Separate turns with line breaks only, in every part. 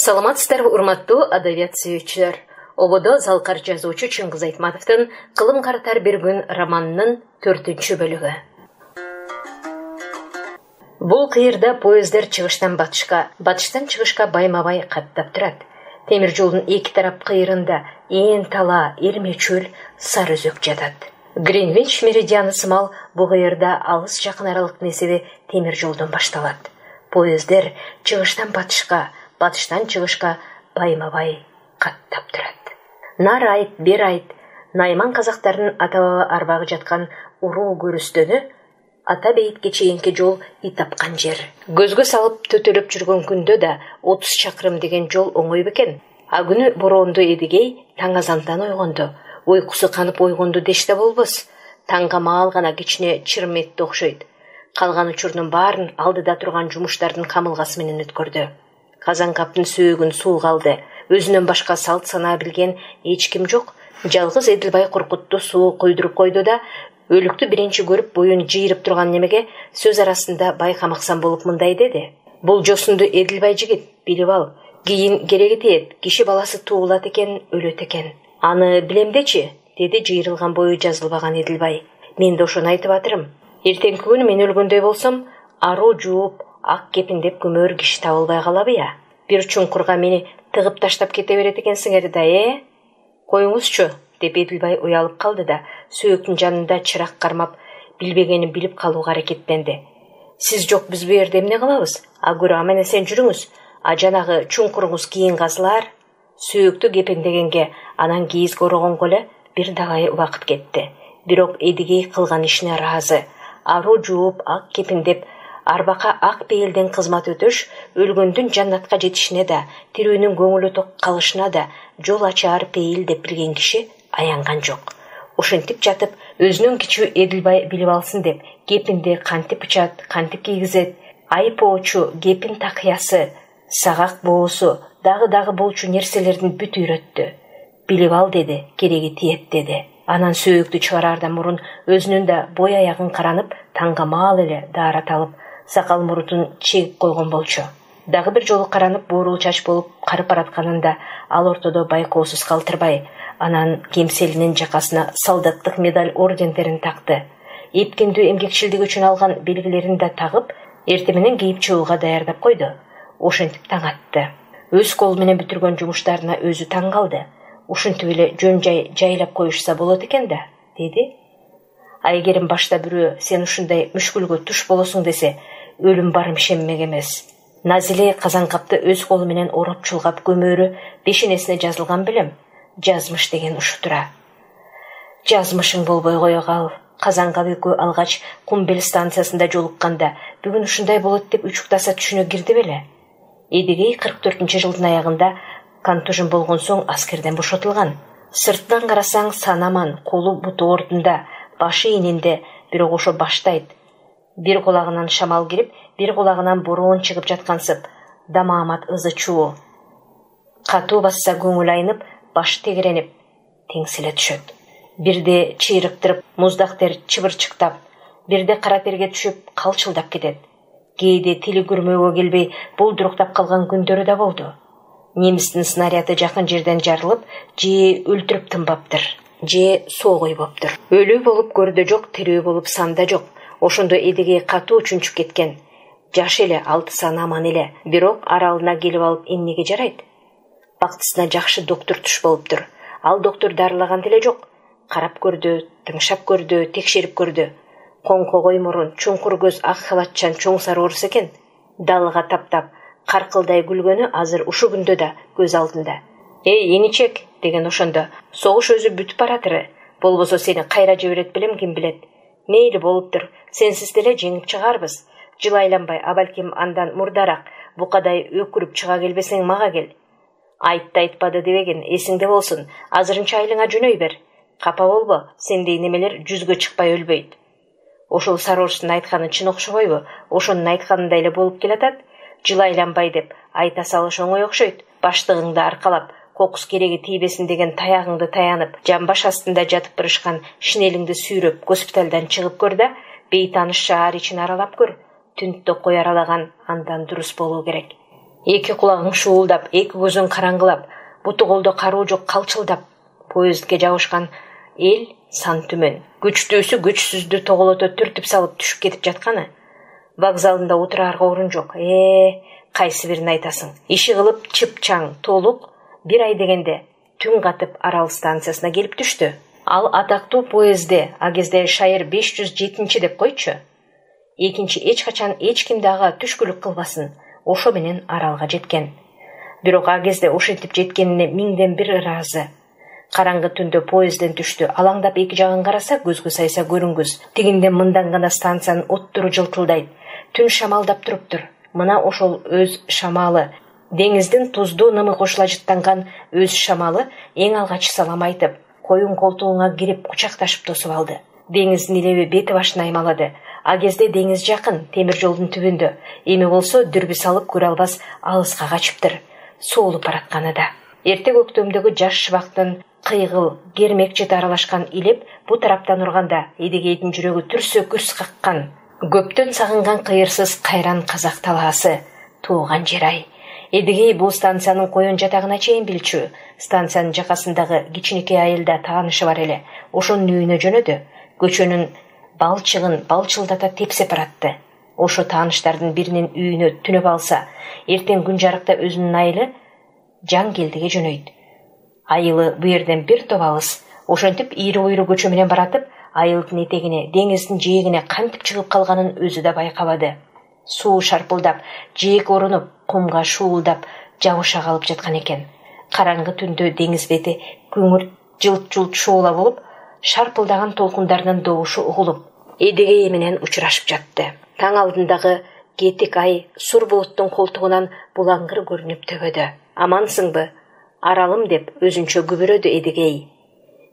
Саламатсыздар, урматтуу адабият сүйүүчүлөр. Ободо залкар жазуучу Чыңгыз Айтматовдун «Кылым картар бир күн» романынын 4-чү бөлүгү. Бул кыйырда поездер чыгыштан батышка, батыштан чыгышка байма-бай каттап турат. Темир жолдун эки тарап кыйрында ээн тала, эрме чөл, сары өзөк жатат. Гринвич меридианы сымал бул кыйырда алыс жакын аралык несеби темир жолдон башталат. Поездер чыгыштан батышка, батыштан чыгышка байма-бай каттап турат. Нар айт, бер айт, Найман казактардын ата-баба арбагы жаткан уруу көрүстөнү ата бейитке чейинки жол ий тапкан жер. Көзгө салып төтөлүп жүргөн күндө да 30 чакырым деген жол оңой бекен. А күнү бороондо Эдигей таң азандан ойгонду. Уйкусу канып ойгонду деште болбос. Таңга маал гана кичине чырметти окшойт. Калган учурдун баарын алдыда турган жумуштардын камылгасы менен өткөрдү. Казанкаптын сөөгүн суулгалды. Өзүнөн башка салт санаа билген эч ким жок. Жалгыз Эдилбай Коркутту суу койдуруп койду да, өлүктү биринчи көрүп боюн жыйырып турган немеге сөз арасында байкамаксан болуп мындай деди. Бул жосунду Эдилбай жигит, билип ал. Кийин кереги тиет, киши баласы туулат экен, өлөт экен. Аны билемдечи, деди жыйырылган бою жазылбаган Эдилбай. Мен да ошону айтып атырым. Эртеңки күнү мен өлгөндөй болсом, аруу жууп, ак кепиндеп көмөр киши табылбай калабы я? Бир чуңкурга мени тыгып таштап кете берет экенсиңер да, Коюңузчу, деп Эдилбай уялып калды да, сөөктүн жанында чырак кармап, билбегенин билип калууга аракеттенди. Сиз жок, биз бу жерде эмне кылабыз? А көрө, амene сен жүрүңүз. А жанагы чуңкуруңуз кийин казылар. Сөөктү кепендегенге анан кийизге орогонго эле бир далай убакыт кетти. Бирок Эдигей кылган ишине ыраазы. Аруу жууп, ак кепиндеп, арбака ак пейилден кызмат өтөш, өлгөндүн жаннатка жетишине да, тирүүнүн көңүлү ток калышына да жол ачаар пейил деп билген киши аянган жок. Ошентип жатып, өзүнүн кичүү Эдилбай билип алсын деп, кепинди кантип ычат, кантип кийгизет, айпоочу, кепин такыясы, сагак боосу, дагы болчу нерселердин бүт үйрөттү. Билип ал деди, кереги тиет деди. Анан сөөктү чыгараардан мурун өзүнүн да бой аягын каранып, таңга маал эле даарат алып, сакал мурутун чегип койгон болчу. Дагы бир жолу каранып буурул чач болуп карып баратканында ал ортодо байкоосуз калтырбай, анан кемселинин жакасына солдаттык медаль ордендерин такты. Эпкендүү эмгекчилдиги үчүн алган белгилерин да тагып, эртең менен кийип чыгууга даярдап койду. Ошентип таң атты. Өз колу менен бүтүргөн жумуштарына өзү таң калды. Ушинтип эле жөн жай жайлап коюшса болот экен да, деди. Айгерим башта бирөө сен ушундай мүшкүлгө туш болосуң десе, өлүм барым ишенмек эмес. Назиле Казанкапты өз колу менен ороп чулгап көмөрү бешенесине жазылган билем. Жазмыш деген ушу тура. Жазмышың болбой кое кал. Казанкап экөө алгач Кумбел станциясында жолукканда бүгүн ушундай болот деп учуктаса түшүнө кирди беле. Эдигей 44-жылдын аягында контужен болгон соң аскерден бошотулган. Сырттан карасаң санаман, колу буту ордунда, башы ининде, бирок ошо баштайт. Бир кулагынан шамал кирип, бир кулагынан бороон чыгып жаткансып, дамаамат ызы чуу. Катуу басса көңүл айнып, башы тегеренип, теңселе түшөт. Бирде чыйрыктырып, муздак тер чыбырчыктап, бирде кара терге түшүп, калчылдап кетет. Кээде тили күрмөөгө келбей, болдуруктап калган күндөрү да болду. Немистин снаряды жакын жерден жарылып, же өлтүрүп тынбаптыр, же соогой боптур. Өлүү болуп көрдө жок, тирүү болуп санда жок. Ошондо Эдигей катуу чүнчүп кеткен. Жаш эле, 6 сан аман эле, бирок аралына келип алып эмнеге жарайт? Бактысына жакшы доктор туш болуптур. Ал доктор дарылаган деле жок. Карап көрдү, тыңшап көрдү, текшерип көрдү. Коңкогой мурун, чуңкур көз ак халатчан чоң сары орус экен. Далыга таптап, каркылдай күлгөнү азыр ушу күндө да көз алдында. Эй, эничек, деген ошондо. Согуш өзү бүтүп баратыр. Болбосо сени кайра жиберет билем, ким билет. Мейли болуптур. Сенсиз деле жеңип чыгарбыз. Жылайланбай, абалким андан мурдараак букадай өкүрүп чыга келбесең мага кел. Айтты айтпады дебеген, эсиңде болсун. Азырынча айлыңа жөнөй бер. Капа болбо, сендей немелер жүзгө чыкпай өлбөйт. Ошол сары орустун айтканы чын окшобойбу? Ошонун айтканындай эле болуп келатат. Жылайланбай деп айта салыш оңой окшойт. Баштыгыңды аркалап, кокус кереги тийбесин деген таягыңды таянып, жамбаш астында жатып турушкан шинелиңди сүйрөп, госпиталдан чыгып көр да, бейтаныш шаар ичин аралап көр. Түнттө кой аралаган андан дурус болуу керек. Эки кулагың шуулдап, эки көзүң караңгылап, буту колдо кароо жок калчылдап, поездге жабышкан эл сан түмөн. Күчтүүсү күчсүздү тоголото түртүп салып түшүп кетип жатканы. Вокзалында отураарга орун жок. Кайсы бирин айтасың? Иши кылып чыпчаң, толук бир ай дегенде түн катып Арал станциясына келип түштү. Ал атактуу поездде а кезде Шайыр 507 деп койчу. Экинчи эч качан эч ким дагы түшкүлүк кылбасын. Ошо менен Аралга жеткен. Бирок а кезде ошентип жеткенине миңден бир ыраазы. Караңгы түндө поездден түштү. Алаңдап эки жагын караса, көзгө сайса көрүнгүс. Тигинден мындан гана станциянын оттуру жылтылдайт. Түн шамалдап туруптур. Мына ошол өз шамалы. Деңиздин туздуу нымы кошула жыттанган өз шамалы эң алгач салам айтып, коюн колтугуңа кирип кучакташып тосуп алды. Деңиздин илеби бети башын аймалады. А кезде деңиз жакын, темир жолдун түбүндө. Эми болсо дүрбү салып көрө албас алыска качыптыр. Соолуп баратканы да. Эрте көктөмдөгү жаш шыбактын кыйгыл, кермек жыты аралашкан илеп бу тараптан урганда Эдигейдин жүрөгү түрсө күрс каккан. Көптөн сагынган кыйырсыз кайран казак талаасы, тууган жер-ай. Эдигей бул станциянын коюн жатагына чейин билчү. Станциянын жакасындагы кичинекей айылда таанышы бар эле. Ошонун үйүнө жөнөдү. Көчөнүн балчыгын балчылдата тепсеп баратты. Ошо тааныштардын биринин үйүнө түнөп алса, эртең күн жарыкта өзүнүн айылы Жангелдиге жөнөйт. Айылы бу жерден бир топ алыс. Ошентип ийри уйру көчө менен баратып, айылдын этегине, деңиздин жээгине кантип чыгып калганын өзү да байкабады. Суу шарпылдап, жээк орунуп, кумга шуулдап, жабыша калып жаткан экен. Караңгы түндө деңиз бети күңүрт жылт-жылт шоола болуп, шарпылдаган толкундарынын добушу угулуп, Эдигей менен учурашып жатты. Таң алдындагы кетик ай сур булуттун колтугунан булаңгыр көрүнүп төбөдө. Амансыңбы, Аралым деп өзүнчө күбүрөдү Эдигей.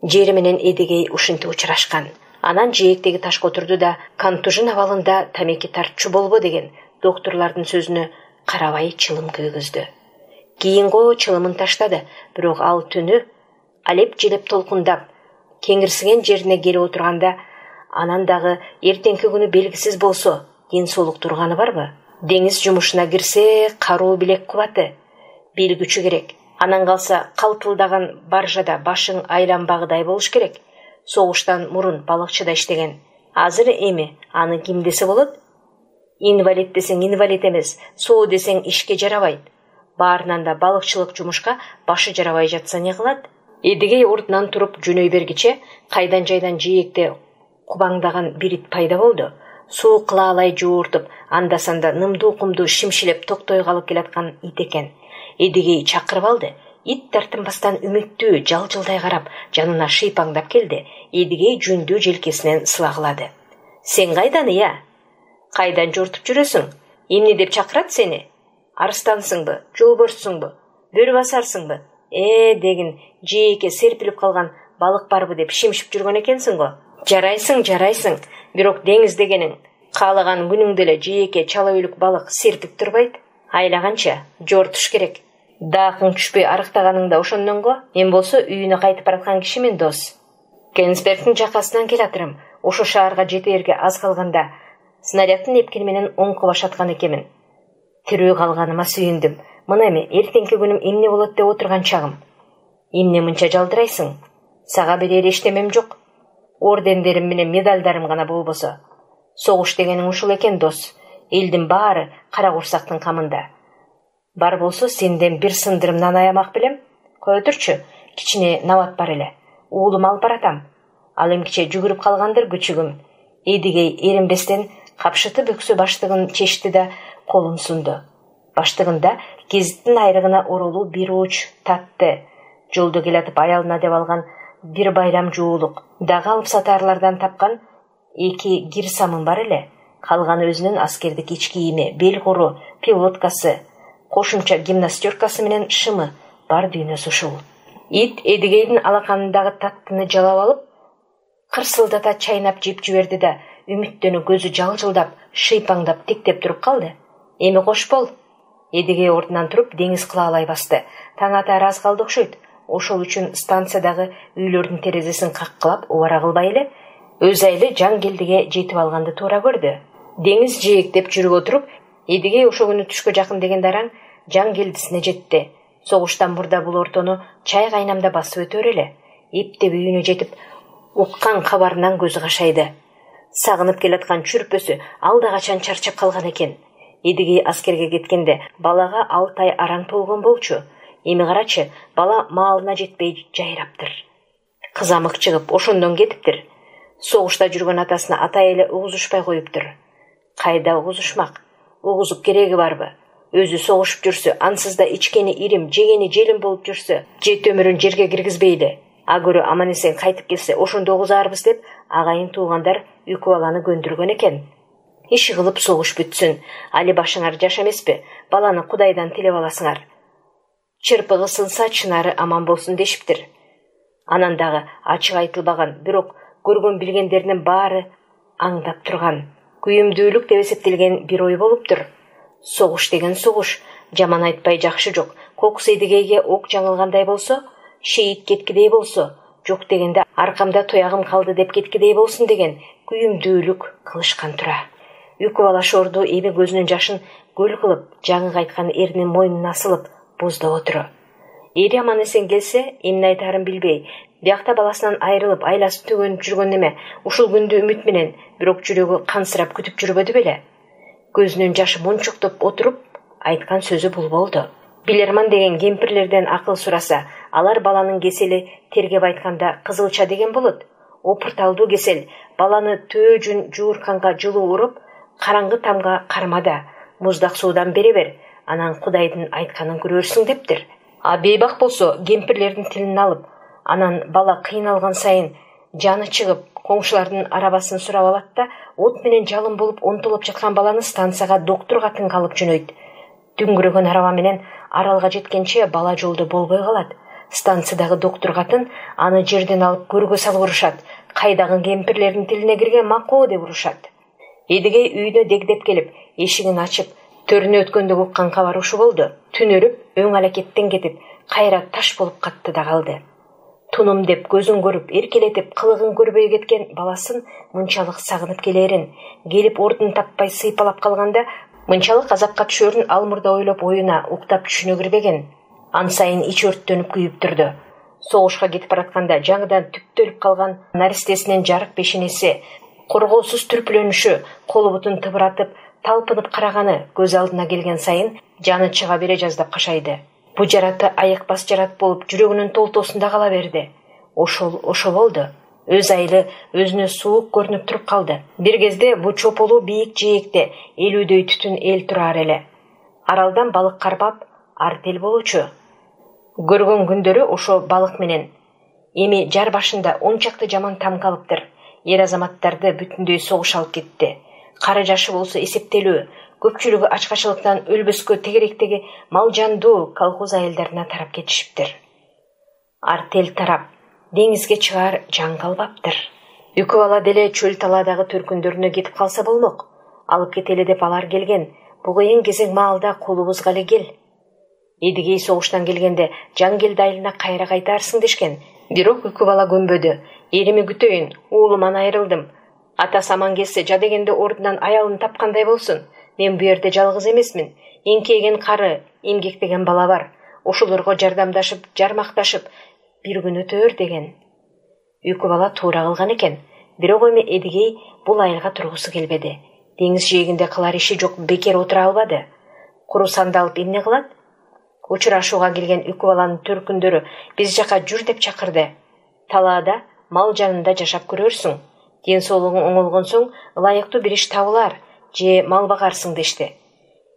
Жери менен Эдигей ушинтип учурашкан. Анан жээктеги ташка отурду да Кантужин абалында тамеки тартчу болбо деген докторлордун сөзүнө карабай чылым күйгүздү. Кийинго чылымын таштады, бирок ал түнү алеп желеп толкундап, кеңирсиген жерине келип отурганда, анан дагы эртеңки күнү белгисиз болсо, ден соолук турганы барбы? Деңиз жумушуна кирсе, кароо билек кубаты, бел күчү керек. Анан калса калтылдаган баржада башың айланбагыдай болуш керек. Согуштан мурун балыкчыда иштеген. Азыр эми аны ким десе болот? Инвалид десең инвалид эмес, соо десең ишке жарабайт. Баарынан да балыкчылык жумушка башы жарабай жатса не кылат? Эдигей ордунан туруп жөнөй бергиче кайдан жайдан жээкте кубаңдаган бир ит пайда болду. Суу кылаалай жоортуп, анда-санда нымдуу кумду шимшилеп токтой калып келаткан ит экен. Эдигей чакырып алды. Ит тартынбастан үмүттүү, жалжылдай карап, жанына шыйпаңдап келди. Эдигей жүндүү желкесинен сылагылады. Сен кайдан, ыя? Кайдан жортуп жүрөсүң? Эмне деп чакырат сени? Арыстансыңбы, жолборсуңбу, бөрү басарсыңбы? Дегин жээкке серпилип калган балык барбы деп шимшип жүргөн экенсиң го. Жарайсың, бирок деңиз дегениң каалаган күнүңдө эле жээкке чала үйлүк балык серпип турбайт. Айлаганча жортуш керек. Даакың түшпөй арыктаганыңда ошондон го. Мен болсо үйүнө кайтып бараткан кишимен дос. Кенсбергдин жакасынан келатырым. Ошо шаарга жетээрге аз калганда снарядтын эпкени менен оңко башаткан экенмин. Тирүү калганыма сүйүндүм. Мына эми эртеңки күнүм эмне болот деп отурган чагым. Эмне мынча жалдырайсың? Сага берер эчтемем жок. Ордендерим менен медальдарым гана болбосо. Согуш дегениң ушул экен, дос. Элдин баары кара курсактын камында. Бар болсо сенден бир сындырымдан аямак билем. Кое турчу, кичине нават бар эле. Уулум алып баратам. Ал эмкиче жүгүрүп калгандыр күчүгүм. Эдигей эринбестен капшыты бөксө баштыгын чечти да колун сунду. Баштыгында гезиттин айрыгына оролуу бир уч татты. Жолдо келатып аялына деп алган бир байлам жуулук. Дагы алып сатаарлардан тапкан 2 гир самын бар эле. Калганы өзүнүн аскердик ич кийими, бел кору, пилоткасы, кошумча гимнастеркасы менен шымы бар дүйнөсү ушул. Ит Эдигейдин алаканындагы таттыны жалап алып, кырсылдата чайнап жеп жиберди да, үмүттөнүп көзү жалжылдап, шыйпаңдап тиктеп туруп калды. Эми кош бол. Эдигей ордунан туруп деңиз кылаалай басты. Таң атары аз калды окшойт. Ошол үчүн станциядагы үйлөрдүн терезесин каккылап убара кылбай эле өз айылы Жангелдиге жетип алганды туура көрдү. Деңиз жээктеп жүрүп отуруп, Эдигей ошо күнү түшкө жакын дегенде араң Жангелдисине жетти. Согуштан мурда бул ортону чай кайнамда басып өтөр эле. Эптеп үйүнө жетип, уккан кабарынан көзү кашайды. Сагынып келаткан чүрпөсү алда качан чарчап калган экен. Эдигей аскерге кеткенде балага 6 ай араң толгон болчу. Эми карачы, бала маалына жетпей жайраптыр. Кызамык чыгып, ошондон кетиптир. Согушта жүргөн атасына атай эле угузушпай коюптур. Кайда угузушмак? Угузуп кереги барбы? Өзү согушуп жүрсө, ансыз да ичкени ирим, жегени желим болуп жүрсө, жет өмүрүн жерге киргизбейли. Агөрө аман эсен кайтып келсе, ошондо угузарбыз деп агайын туугандар үкү баланы көндүргөн экен. Иши кылып согуш бүтсүн. Али башыңар жаш эмеспи? Баланы Кудайдан тилеп аласыңар. Чырпыгы сынса чынары аман болсун дешиптир. Анан дагы ачык айтылбаган, бирок көргөн билгендеринин баары аңдап турган, күйүмдүүлүк деп эсептелген бир ой болуптур. Согуш деген согуш, жаман айтпай жакшы жок. Кокус эдигейге ок жаңылгандай болсо, шейит кеткидей болсо, жок дегенде аркамда тоягым калды деп кеткидей болсун деген күйүмдүүлүк кылышкан тура. Үкү бала шорду эми көзүнүн жашын көл кылып, жаңы кайткан эринин мойнуна асылып, боздоп отуру. Эри аман эсен келсе, эмне айтарын билбей, биякта баласынан айрылып, айласы төгөнүп жүргөн неме, ушул күндү үмүт менен, бирок жүрөгү кансырап күтүп жүрбөдү беле? Көзүнүн жашы мончоктоп отуруп, айткан сөзү бул болду. Билерман деген кемпирлерден акыл сураса, алар баланын кесели тергеп айтканда кызылча деген болот. Опурталдуу кесел, баланы төөжүн жуурканга жылуу уруп, караңгы тамга кармада, муздак суудан бере бер, анан Кудайдын айтканын көрөрсүң дептир. А бейбак болсо, кемпирлердин тилин алып, анан бала кыйналган сайын жаны чыгып, коңшулардын арабасын сурап алат да, от менен жалын болуп онтолуп жаткан баланы станцияга доктурга тыңга алып жөнөйт. Дүңгүрөгөн араба менен аралга жеткенче бала жолдо болбой калат. Станциядагы доктур катын аны жерден алып көргө салып урушат. Кайдагы кемпирлердин тилине кирген макоо деп урушат. Эдигей үйүнө дегдеп келип, эшигин ачып, төрүнө өткөндө уккан кабар ушу болду. Түнөрүп, өң алакеттен кетип, кайра таш болуп катты да калды. Тунум деп көзүн көрүп, эркелетип, кылыгын көрбөй кеткен баласын мынчалык сагынып келерин, келип ордун таппай сыйпалап калганда, мынчалык азапка түшөрүн ал мурда ойлоп оюна уктап түшүнө кирбеген. Ан сайын ич өрттөнүп күйүп турду. Согушка кетип баратканда жаңыдан түптөлүп калган наристесинин жарык пешенеси, коргоосуз түрпүлөнүшү, колу бутун тыбыратып, талпынып караганы көз алдына келген сайын жаны чыга бере жаздап кашайды. Бу жараты аякбас жарат болуп жүрөгүнүн толтосунда кала берди. Ошо болду. Өз айылы өзүнө суук көрүнүп туруп калды. Бир кезде бу чополу бийик жээкте элүүдөй түтүн эл турар эле. Аралдан балык карбап, артел болчу. Көргөн күндөрү ошо балык менен. Эми жар башында 10 чакты жаман там калыптыр. Эр азаматтарды бүтүндөй согуш алып кетти. Кары жашы болсо эсептелүү, көпчүлүгү ачкачылыктан өлбөскө тегеректеги мал жандуу колхоз айылдарына тарап кетишиптир. Артел тарап, деңизге чыгаар жан калбаптыр. Үкү бала деле чөл талаадагы төркүндөрүнө кетип калса болмок. Алып кетели деп алар келген. Буга эң кезек маалда колубузга эле кел. Эдигей согуштан келгенде Жангелди айылына кайра кайтарсың дешкен. Бирок үкү бала көнбөдү. Эрими күтөйүн, уулуман айрылдым. Атасы аман келсе, жа дегенде ордунан аялын тапкандай болсун. Мен бу жерде жалгыз эмесмин. Эңкейген кары, эмгектеген бала бар. Ошолорго жардамдашып, жармакташып, бир күн өтөр деген. Үкү бала туура кылган экен. Бирок эми Эдигей бул айылга тургусу келбеди. Деңиз жээгинде кылар иши жок, бекер отура албады. Куру сандалып эмне кылат? Учурашууга келген үкү баланын төркүндөрү биз жака жүр деп чакырды. Талаада мал жанында жашап көрөрсүң. Ден соолугуң оңолгон соң ылайыктуу бир иш табылар, же мал багарсың дешти.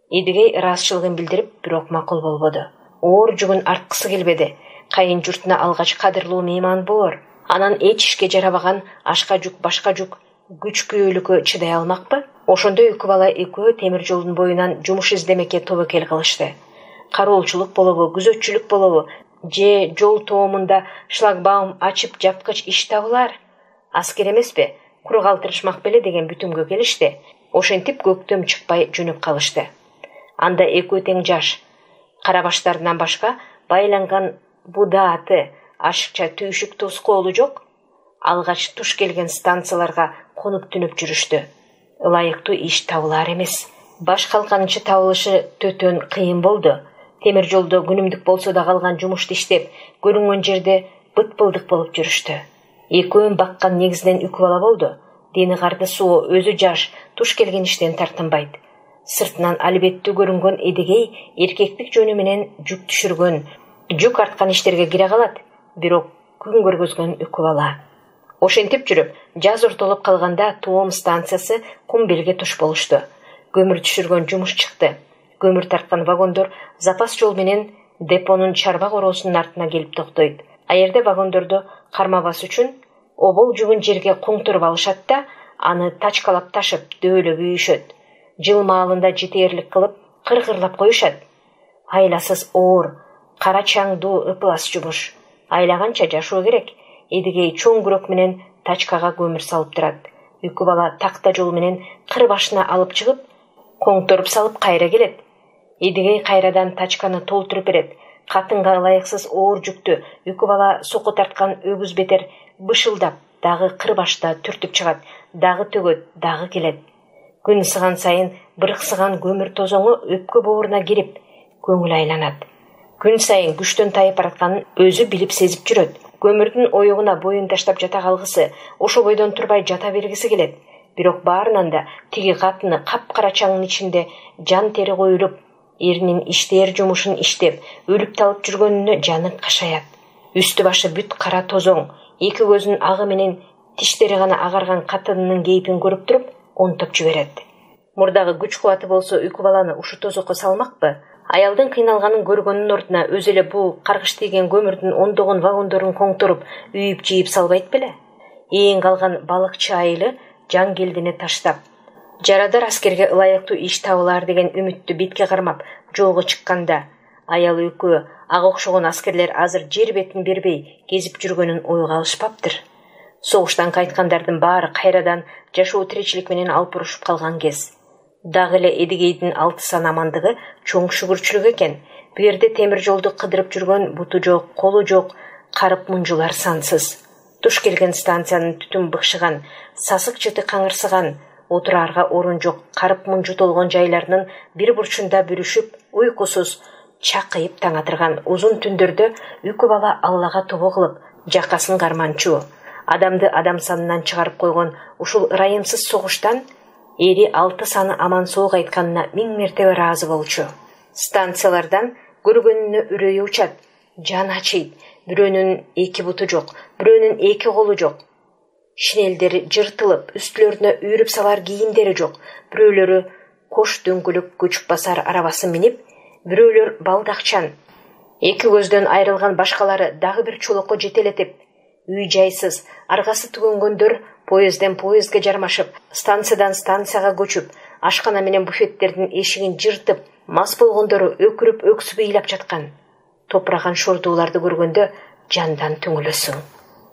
Эдигей ыраазычылыгын билдирип, бирок макул болбоду. Оор жүгүн арткысы келбеди. Кайын журтуна алгач кадырлуу мейман болор. Анан эч ишке жарабаган ашка жүк, башка жүк, күч күйөөлүккө чыдай алмакпы? Ошондо үкү бала экөө темир жолдун боюнан жумуш издемекке тобокел кылышты. Кароолчулук болобу, күзөтчүлүк болобу, же жол тоомунда шлагбаум ачып жапкыч иш табылар. Аскер эмеспи, куру калтырышмак беле деген бүтүмгө келишти. Ошентип көктөм чыкпай жөнөп калышты. Анда экөө тең жаш. Карабаштарынан башка байланган будааты, ашыкча түйшүк тоскоолу жок. Алгач туш келген станцияларга конуп түнүп жүрүштү. Ылайыктуу иш табылар эмес. Баш калканчы табылышы төтөн кыйын болду. Темир жолдо күнүмдүк болсо да калган жумушты иштеп, көрүнгөн жерде быт-былдык болуп жүрүштү. Экөөнүн баккан негизинен үкү бала болду. Дени карды суу, өзү жаш, туш келген иштен тартынбайт. Сыртынан албеттүү көрүнгөн эдегей эркектик жөнү менен жүк түшүргөн, жүк арткан иштерге кире калат, бирок күн көргөзгөн үкү бала. Ошентип жүрүп, жаз ортолоп калганда Туом станциясы Кумбелге туш болушту. Көмүр түшүргөн жумуш чыкты. Көмүр тарткан вагондор запас жол менен депонун чарба короосунун артына келип токтойт. А жерде вагондорду кармабас үчүн обол жүгүн жерге коңтуруп алышат да, аны тачкалап ташып дөөлөп үйүшөт. Жыл маалында жетээрлик кылып кыркырлап коюшат. Айласыз оор, кара чаңдуу ыплас жумуш. Айлаганча жашоо керек. Эдигей чоң күрөк менен тачкага көмүр салып турат. Үкү бала такта жол менен кыр башына алып чыгып, коңторуп салып кайра келет. Эдигей кайрадан тачканы толтуруп берет. Катынга ылайыксыз оор жүктү үкү бала соку тарткан өгүз бетер бышылдап, дагы кыр башта түртүп чыгат, дагы төгөт, дагы келет. Күн ысыган сайын бырыксыган көмүр тозоңу өпкө бооруна кирип, көңүл айланат. Күн сайын күчтөн тайып баратканын өзү билип сезип жүрөт. Көмүрдүн оюгуна боюн таштап жата калгысы, ошо бойдон турбай жата бергиси келет. Бирок баарынан да тиги катыны капкара чаңдын ичинде жан тери коюлуп, эринин иштээр жумушун иштеп, өлүп талып жүргөнүнө жаны кашаят. Үстү башы бүт кара тозоң, эки көзүнүн агы менен тиштери гана агарган катынынын кейпин көрүп туруп, онтоп жиберет. Мурдагы күч кубаты болсо үкү баланы ушу тозокко салмакпы? Аялдын кыйналганын көргөнүнүн ордуна өзү эле бул каргыш тийген көмүрдүн ондогон вагондорун коңторуп, үйүп-жийип салбайт беле? Ээн калган балыкчы айылы жан келдине таштап, жарадар аскерге ылайыктуу иш табылар деген үмүттү бетке кармап жолго чыкканда, аял үкү ага окшогон аскерлер азыр жер бетин бербей кезип жүргөнүн ойго алышпаптыр. Согуштан кайткандардын баары кайрадан жашоо тиричилик менен алпурушуп калган кез. Дагы эле эдигейдин 6 сан амандыгы чоң шүгүрчүлүк экен. Бу жерде темир жолду кыдырып жүргөн буту жок, колу жок, карып мунжулар сансыз. Туш келген станциянын түтүн быкшыган, сасык жыты каңырсыган, отураарга орун жок, карып мунжу толгон жайларынын бир бурчунда бүрүшүп, уйкусуз чакыйып таң атырган узун түндөрдө үкү бала Аллага тобо кылып, жакасын карманчу, адамды адам санынан чыгарып койгон ушул ырайымсыз согуштан эри 6 саны аман соо кайтканына 1000 мертебе ыраазы болчу. Станциялардан көргөнүнө үрөйү учат, жан ачыйт. Бирөөнүн 2 буту жок, бирөөнүн 2 колу жок. Шинелдери жыртылып, үстүлөрүнө үйрүп салар кийимдери жок. Бирөөлөрү кош дөңгөлөк көчүп басар арабасын минип, бирөөлөр балдакчан. 2 көздөн айрылган башкалары дагы бир чолокко жетелетип, үй жайсыз, аргасы түгөнгөндөр поездден поездге жармашып, станциядан станцияга көчүп, ашкана менен буфеттердин эшигин жыртып, мас болгондору өкүрүп өксүп ыйлап жаткан. Топураган шордууларды көргөндө жандан түңүлөсүң.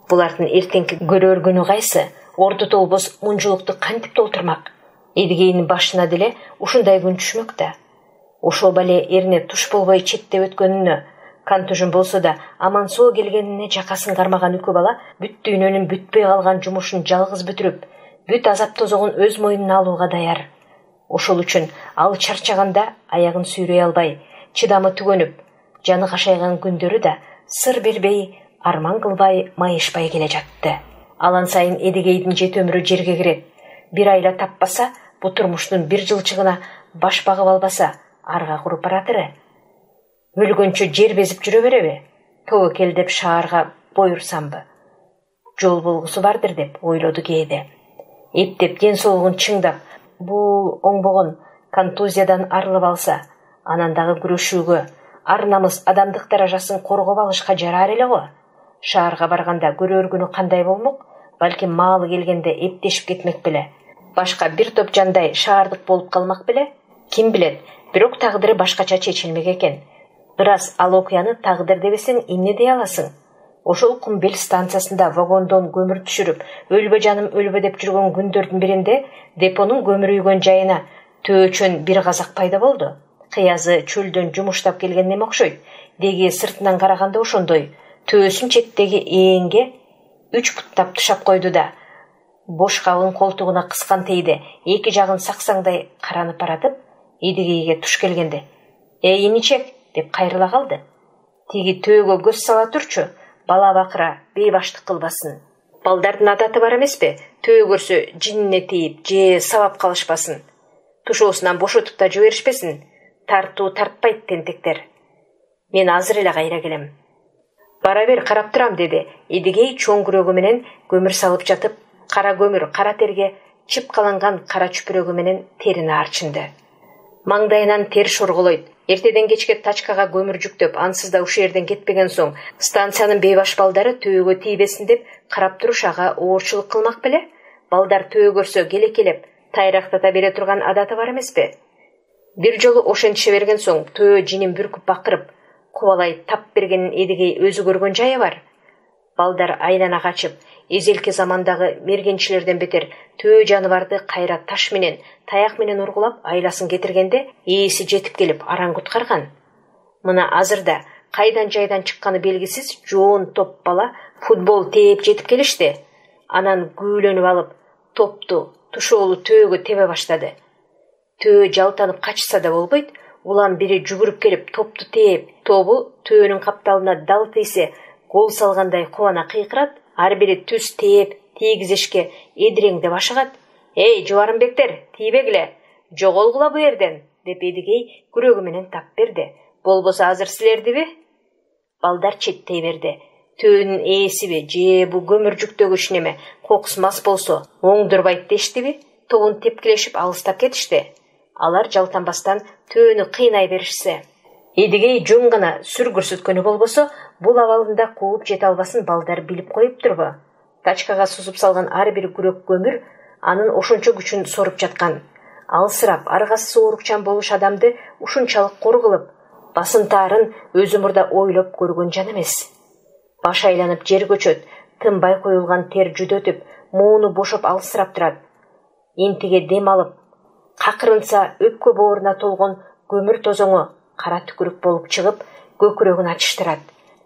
Булардын эртеңки көрөр күнү кайсы? Орду толбос мунжулукту кантип толтурмак? Эдигейдин башына деле ушундай күн түшмөк да. Ошол бале эрине туш болбой четте өткөнүнө, кантужун болсо да аман соо келгенине жакасын кармаган үкү бала бүт дүйнөнүн бүтпөй калган жумушун жалгыз бүтүрүп, бүт азап тозогун өз мойнуна алууга даяр. Ошол үчүн ал чарчаганда аягын сүйрөй албай, чыдамы түгөнүп, жаны кашайган күндөрү да сыр бербей, арман кылбай, майышпай келе жатты. Алан сайын эдигейдин жет өмүрү жерге кирет. Бир айла таппаса, бу турмуштун бир жылчыгына баш багып албаса, арга куруп баратыры. Өлгөнчө жер безип жүрө береби? Тобокел деп шаарга буйрсамбы? Жол болгусу бардыр деп ойлоду кээде. Эптеп ден соолугун чыңдап, бул оңбогон контузиядан арылып алса, анан дагы күрөшүүгө, ар намыс адамдык даражасын коргоп алышка жарар эле го. Шаарга барганда көрөр күнү кандай болмок? Балким маалы келгенде эптешип кетмек беле. Башка бир топ жандай шаардык болуп калмак беле? Ким билет, бирок тагдыры башкача чечилмек экен. Ырас ал окуяны тагдыр дебесең эмне дей аласың? Ошол Кумбел станциясында вагондон көмүр түшүрүп, өлбө жаным өлбө деп жүргөн күндөрдүн биринде депонун көмүр үйгөн жайына төөчөн бир казак пайда болду. Кыязы чөлдөн жумуштап келген неме окшойт. Деги сыртынан караганда ошондой. Төөсүн четтеги ээнге 3 буттап тушап койду да, бош кабын колтугуна кыскан тейде, эки жагын саксаңдай каранып баратып, эдигейге туш келгенде: "Иничек, деп кайрыла калды. Тиги төөгө көз сала турчу, бала бакыра бейбаштык кылбасын. Балдардын адаты бар эмеспи? Төө көрсө жинине тийип же сабап калышпасын. Тушоосунан бошотуп да жиберишпесин. Тартуу тартпайт тентектер. Мен азыр эле кайра келем. Бара бер, карап турам, деди. Эдигей чоң күрөгү менен көмүр салып жатып, кара көмүр, кара терге чыпкаланган кара чүпүрөгү менен терини арчынды. Маңдайынан тер шорголойт. Эртеден кечке тачкага көмүр жүктөп, ансыз да ушул жерден кетпеген соң, станциянын бейбаш балдары төөгө тийбесин деп карап туруш ага оорчулук кылмак беле? Балдар төө көрсө келекелеп, тайрактата бере турган адаты бар эмеспи? Бир жолу ошентише берген соң, төө жинин бүркүп бакырып, кубалай тап бергенин Эдигей өзү көргөн жайы бар. Балдар айлана качып, эзелки замандагы мергенчилерден бетер төө жаныбарды кайра таш менен, таяк менен ургулап айласын кетиргенде ээси жетип келип аран куткарган. Мына азырда кайдан жайдан чыкканы белгисиз жоон топ бала футбол тээп жетип келишти. Анан күүлөнүп алып, топту тушоолу төөгө тебе баштады. Төө жалтанып качса да болбойт, улам бири жүгүрүп келип топту тээп, тобу төөнүн капталына дал тийсе, гол салгандай кубана кыйкырат, ар бири түз тээп, тийгизишке эдиреңдеп ашыгат. «Эй, жубарымбектер, тийбегиле, жоголгула бу жерден», деп Эдигей күрөгү менен тап берди. «Болбосо азыр силердиби?» Балдар четтей берди. Төөнүн ээсиби же бу көмүр жүктөгүч неме кокус мас болсо оңдурбайт дештиби? Тобун тепкилешип алыстап кетишти. Алар жалтанбастан төөнү кыйнай беришсе. Эдигей жөн гана сүр көрсөткөнү болбосо, бул абалында кууп жете албасын балдар билип коюп турбу? Тачкага сузуп салган ар бир күрөк көмүр анын ошончо күчүн соруп жаткан. Алсырап, аргасы оорукчан болуш адамды ушунчалык кор кылып, басынтаарын өзү мурда ойлоп көргөн жан эмес. Баш айланып жер көчөт, тынбай коюлган тер жүдөтүп, мууну бошоп алсырап турат. Энтиге дем алып, какырынса өпкө бооруна толгон көмүр тозоңу кара түкүрүк болуп чыгып, көкүрөгүн ачыштырат.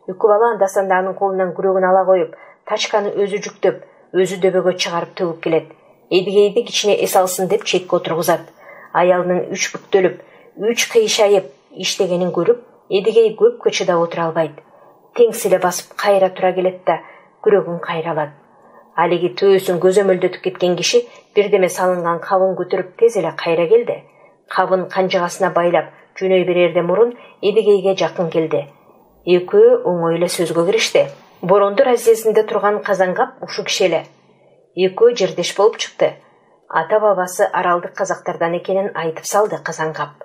Үкү бала андасанда анын колунан күрөгүн ала коюп, тачканы өзү жүктөп, өзү дөбөгө чыгарып төгүп келет. Эдигейди кичине эс алсын деп четке отургузат. Аялынын үч бүктөлүп, үч кыйшайып иштегенин көрүп, Эдигей көпкө чыдап отура албайт. Теңсиле басып кайра тура келет да күрөгүн кайра алат. Алиги төөсүн көзөмөлдөтүп кеткен киши бирдеме салынган кабын көтөрүп тез эле кайра келди. Кабын канжыгасына байлап жөнөй берерде мурун Эдигейге жакын келди. Экөө оңой эле сөзгө киришти. Борондур разъездинде турган Казангап ушу киши эле. Экөө жердеш болуп чыкты. Ата бабасы аралдык казактардан экенин айтып салды Казангап.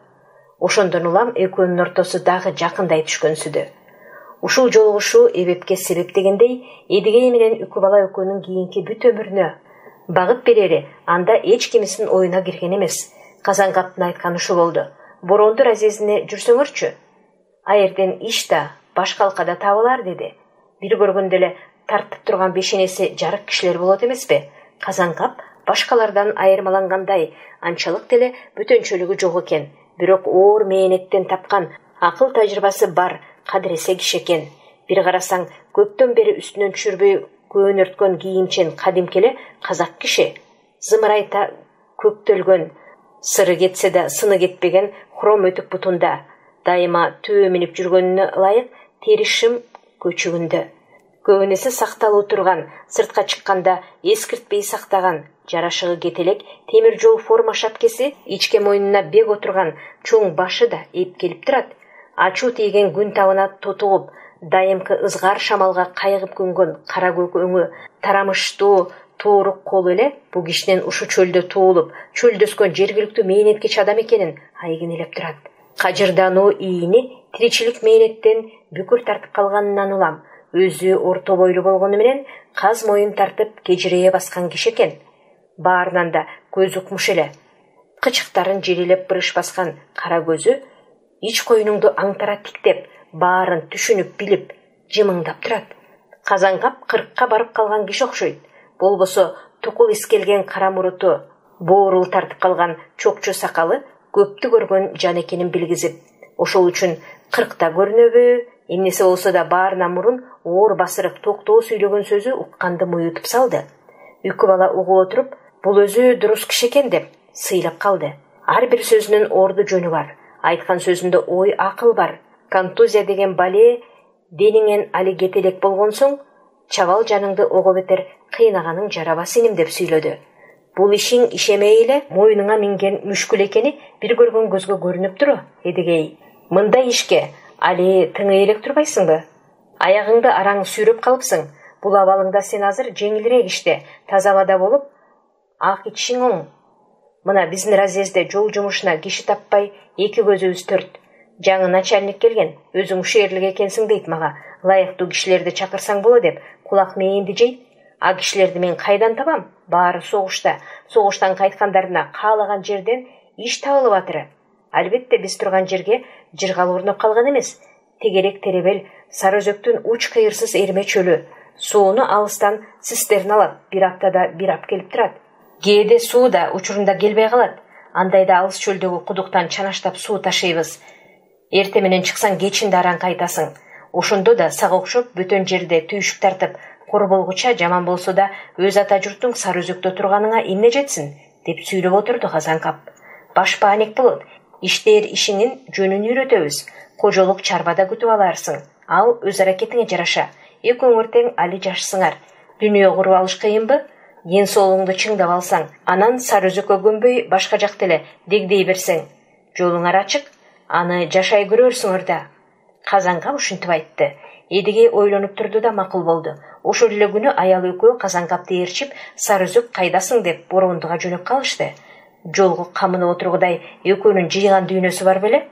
Ошондон улам экөөнүн ортосу дагы жакындай түшкөнсүдү. Ушул жолугушуу эбепке себеп дегендей, Эдигей менен үкү бала экөөнүн кийинки бүт өмүрүнө багыт берери анда эч кимисинин оюна кирген эмес. Казангаптын айтканы ушул болду. Борондур разъездине жүрсөңөрчү, аерден иш да, баш калкада табылар, деди. Бир көргөндө эле тартып турган бешенеси жарык кишилер болот эмеспи? Казангап башкалардан айырмалангандай анчалык деле бөтөнчөлүгү жок экен, бирок оор мээнеттен тапкан акыл тажрыйбасы бар кадыресе киши экен. Бир карасаң, көптөн бери үстүнөн түшүрбөй көөнөрткөн кийимчен кадимкеле казак киши. Зымырайта көктөлгөн, сыры кетсе да сыны кетпеген хром өтүк бутунда, дайыма төө минип жүргөнүнө ылайык теришим көчүгүндө. Көбүнесе сакталуу турган, сыртка чыкканда эскиртпей сактаган, жарашыгы кетелек темир жол форма шапкеси ичке мойнуна бек отурган чоң башы да эп келип турат. Ачуу тийген күн табына тотугуп, дайымкы ызгар шамалга кайгып көнгөн кара көк өңү, тарамыштуу туурук кол эле бу кишинен ушу чөлдө туулуп, чөлдөскөн жергиликтүү мээнеткеч адам экенин айгинелеп турат. Кажырдануу ийини тиричилик мээнеттен бүкүр тартып калганынан улам, өзү орто бойлуу болгону менен каз моюн тартып кежирее баскан киши экен. Баарынан да көз укмуш эле. Кычыктарын жерилеп бырыш баскан кара көзү ич коюнуңду аңтара тиктеп, баарын түшүнүп билип, жымыңдап турат. Казангап 40ка барып калган киши окшойт. Болбосо тукул искелген кара муруту, боорул тартып калган чокчу сакалы көптү көргөн жан экенин билгизип, ошол үчүн 40та көрүнөбү, эмнесе болсо да баарынан мурун оор басырык токтоо сүйлөгөн сөзү укканды муютуп салды. Үкү бала угуп отуруп, бул өзү дурус киши экен деп сыйлап калды. Ар бир сөзүнүн орду жөнү бар. Айткан сөзүндө ой, акыл бар. Контузия деген бале деніңен али кетелек болған соң, чабал жаныңды оғы бетер қиынаганың жараба сенім деп сөйледі. Бұл ишиң ишемейле мойныңа минген мүшкүл екені бір көрген көзгө көрініп тұру, Едігей. Мында ишке али тыңы елек тұрбайсың бы? Аяғыңды араң сүйреп қалыпсың. Бұл авалыңда сен азыр жеңілірек іште, таза вада болып, ақ ичишиң оң. Мына біздің разъезде жол жұмышына киши таппай, екі көзі төрт. Жаңы начальник келген, өзің шерлік екенсің дейт маға. Лайықты кишилерді чақырсаң болы деп, құлақ мейінді жей. А кишилерді мен қайдан табам? Бары соғышта. Соғыштан қайтқандарына қалаған жерден иш табылып атыры. Әлбетте біз тұрған жерге жырғал орнап қалған емес. Тегерек теребел Сарыөзектің уч қиырсыз ерме чөлі. Суыны алыстан цистерн алып, бір аптада бір ап келіп тұрады. Кээде суу да учурунда келбей калат. Андайда алыс чөлдөгү кудуктан чанаштап суу ташыйбыз. Эрте менен чыксаң кечинде араң кайтасың. Ошондо да сага окшоп бөтөн жерде түйшүк тартып, кор болгуча жаман болсо да өз ата журттуң Сарыөзөктө турганыңа эмне жетсин деп сүйлөп отурду Казанкап. Башпааник болот. Иштер ишиңин жөнүн үйрөтөбүз. Кожолук чарбада күтүп аларсың. Ал өз аракетиңе жараша. Экөөңөр тең али жашсыңар. Дүйнө куруп алыш кыйынбы? Ден соолуңду чыңдап алсаң, анан Сарыөзөккө көнбөй башка жакта эле дегдей берсең, жолуңар ачык, аны жашай көрөрсүңөр да. Казанкап ушинтип айтты. Эдигей ойлонуп турду да макул болду. Ошол эле күнү аял экөө Казанкапты ээрчип, Сарыөзөк кайдасың деп Борондуга жөнөп калышты. Жолго камынып отургудай экөөнүн жыйган дүйнөсү бар беле?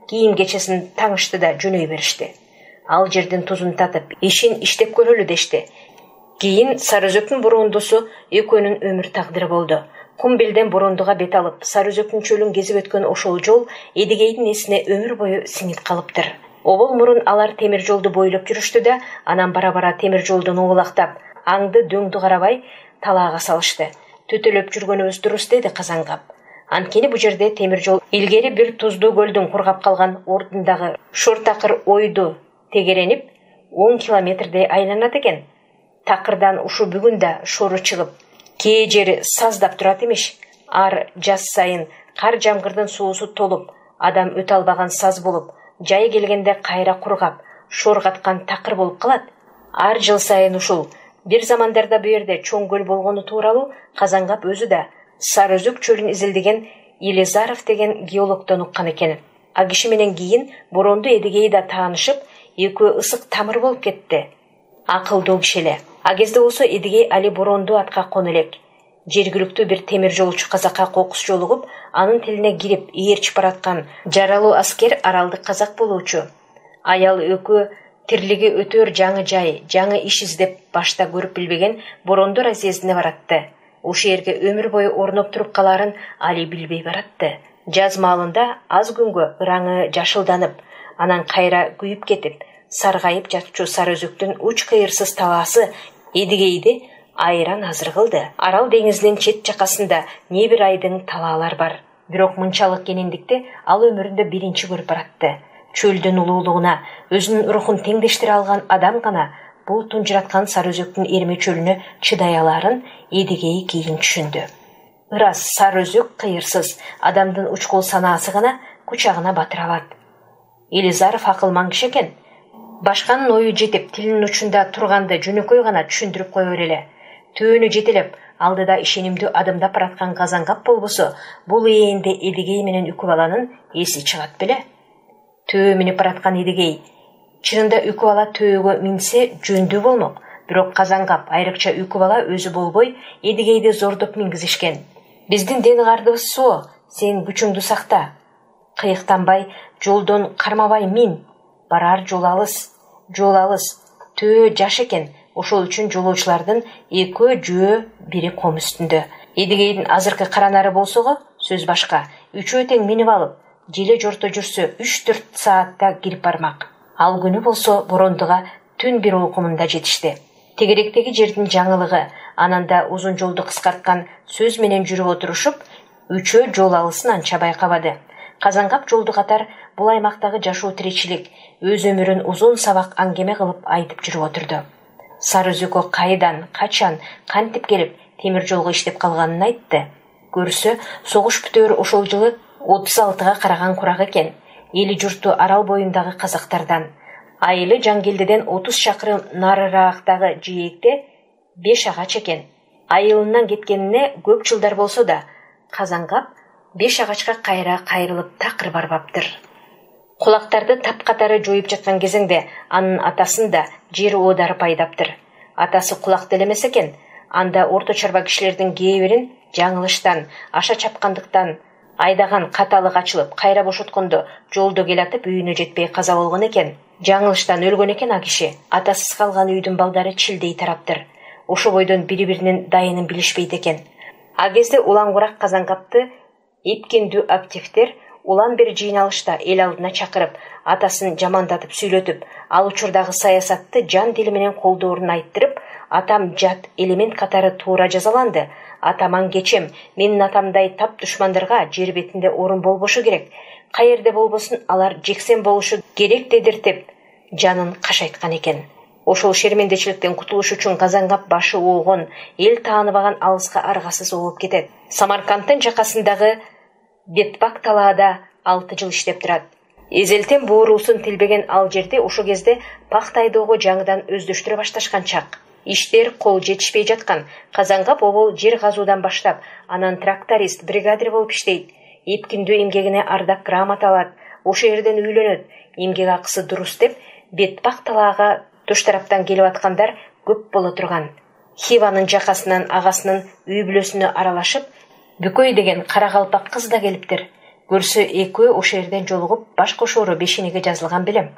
Кийин кечесин таңышты да жөнөй беришти. Ал жердин тузун татып, ишин иштеп көрөлү дешти. Кийин Сарыөзөктүн Борондусу экөөнүн өмүр тагдыры болду. Кумбелден Борондуга бет алып, Сарыөзөктүн чөлүн кезип өткөн ошол жол Эдигейдин эсине өмүр бою сиңип калыптыр. Обол мурун алар темир жолду бойлоп жүрүштү да, анан бара-бара темир жолдон оолактап, аңды дөңдү карабай талаага салышты. Төтөлөп жүргөнүбүз дурус деди Казанкап. Анткени бу жерде темир жол илгери бир туздуу көлдүн кургап калган ордундагы шортакыр ойду тегеренип 10 километрдей айланат экен. Такырдан ушу бүгүн да шору чыгып, кээ жери саздап турат имиш. Ар жаз сайын кар жамгырдын суусу толуп, адам өтө албаган саз болуп, жай келгенде кайра кургап, шоргаткан такыр болуп калат. Ар жыл сайын ушул. Бир замандарда бу жерде чоң көл болгону тууралуу Казанкап өзү да Сарыөзөк чөлүн изилдеген Елизаров деген геологдон уккан экен. А киши менен кийин Боронду Эдигей да таанышып, экөө ысык тамыр болуп кетти. Акылдуу киши эле. А кезде болсо Эдигей али Боронду атка кону элек. Жергиликтүү бир темир жолчу казакка кокус жолугуп, анын тилине кирип ээрчип бараткан жаралуу аскер аралдык казак болуучу. Аял экөө тирлиги өтөр жаңы жай, жаңы иш издеп башта көрүп билбеген Боронду разъездине баратты. Ошол жерге өмүр бою орноп туруп каларын али билбей баратты. Жаз маалында аз күнгө ыраңы жашылданып, анан кайра күйүп кетип, саргайып жатчу Сарыөзөктүн уч кыйырсыз талаасы Эдигейди айран азыр кылды. Арал деңизинин чет жакасында не бир айдың талаалар бар. Бирок мынчалык кенендикти ал өмүрүндө биринчи көрүп баратты. Чөлдүн улуулугуна өзүнүн рухун теңдештире алган адам гана бул тунжураткан Сарыөзөктүн эрме чөлүнө чыдай аларын Эдигей кийин түшүндү. Ырас Сарыөзөк кыйырсыз, адамдын учкул санаасы гана кучагына батыра алат. Елизаров акылман киши экен. Башканын ою жетип, тилинин учунда турганды жөнөкөй гана түшүндүрүп кое берели. Төөнү жетелеп, алдыда ишенимдүү адымдап бараткан Казанкап болбосо, бул ээнде Эдигей менен үкү баланын эси чыгат беле. Төө минип бараткан Эдигей. Чынында үкү бала төөгө минсе жөндүү болмок. Бирок Казанкап, айрыкча үкү бала өзү болбой, Эдигейди зордоп мингизишкен. Биздин ден кардыбыз суу, сен күчүңдү сакта. Кыйыктанбай, жолдон кармабай мин. Барар жол алыс. Төө жаш экен. Ошол үчүн жолоочулардын экөө жөө бири ком үстүндө. Эдигейдин азыркы каранары болсого сөз башка. Үчөө тең минип алып, желе жорто жүрсө 3-4 саатта кирип бармак. Ал күнү болсо Борондуга түн бир окумунда жетишти. Тегеректеги жердин жаңылыгы, ананда узун жолду кыскарткан сөз менен жүрүп отурушуп, үчөө жол алысын анча байкабады. Казанкап жолду катар бул аймактагы жашоо тиричилик, өз өмүрүн узун сабак аңгеме кылып айтып жүрүп отурду. Сарыөзөккө кайдан, качан, кантип келип темир жолго иштеп калганын айтты. Көрсө, согуш бүтөөр ошол жылы 36-га караган курак экен. Эли журту арал боюндагы казактардан. Айылы Жангелдиден 30 шакырым нарыраагытагы жээкте 5 агач экен. Айылынан кеткенине көп жылдар болсо да, Казангап 5 агачка кайра кайрылып такыр барбаптыр. Кулактарды тапкатары жоюп жаткан кезеңде анын атасын да жер оодары пайдаптыр. Атасы кулакты элемес экен, анда орто чарба кишилердин кээ бирин жаңылыштан, аша чапкандыктан айдаган каталык ачылып, кайра бошоткондо жолдо келатып үйүнө жетпей каза болгон экен. Жаңылыштан өлгөн экен а киши. Атасыз калган үйдүн балдары чилдей тараптыр. Ошо бойдон бири-биринин дайынын билишпейт экен. А кезде улан-курак Казангапты эпкендүү активдер улан бир жыйналышта эл алдына чакырып, атасын жамандатып сүйлөтүп, ал учурдагы саясатты жан дили менен колдоорун айттырып, атам жат элемент катары туура жазаланды. Атаман кечем, менин атамдай тап душмандарга жер бетинде орун болбошу керек. Каерде болбосун алар жексен болушу керек дедиртип, жанын кашайткан экен. Ошол шермендечиликтен кутулуш үчүн Казангап башы оогон, эл тааныбаган алыска аргасыз ооп кетет. Самаркандтын жакасындагы Бетпак талаада 6 жыл иштеп турат. Эзелтен боорусун тилбеген ал жерде ошо кезде пахта айдоого жаңыдан өздөштүрө башташкан чак. Иштер кол жетишпей жаткан. Казангап обол жер казуудан баштап, анан тракторист, бригадир болуп иштейт. Эпкиндүү эмгегине ардак грамота алат. Ошо жерден үйлөнөт. Эмгек акысы дурус деп, Бетпак талаага туш тараптан келип аткандар көп боло турган. Хиванын жакасынан агасынын үй бүлөсүнө аралашып, Бүкөй деген карагалпак кыз да келиптир. Көрсө экөө ошо жерден жолугуп баш кошоору бешенеге жазылган белем.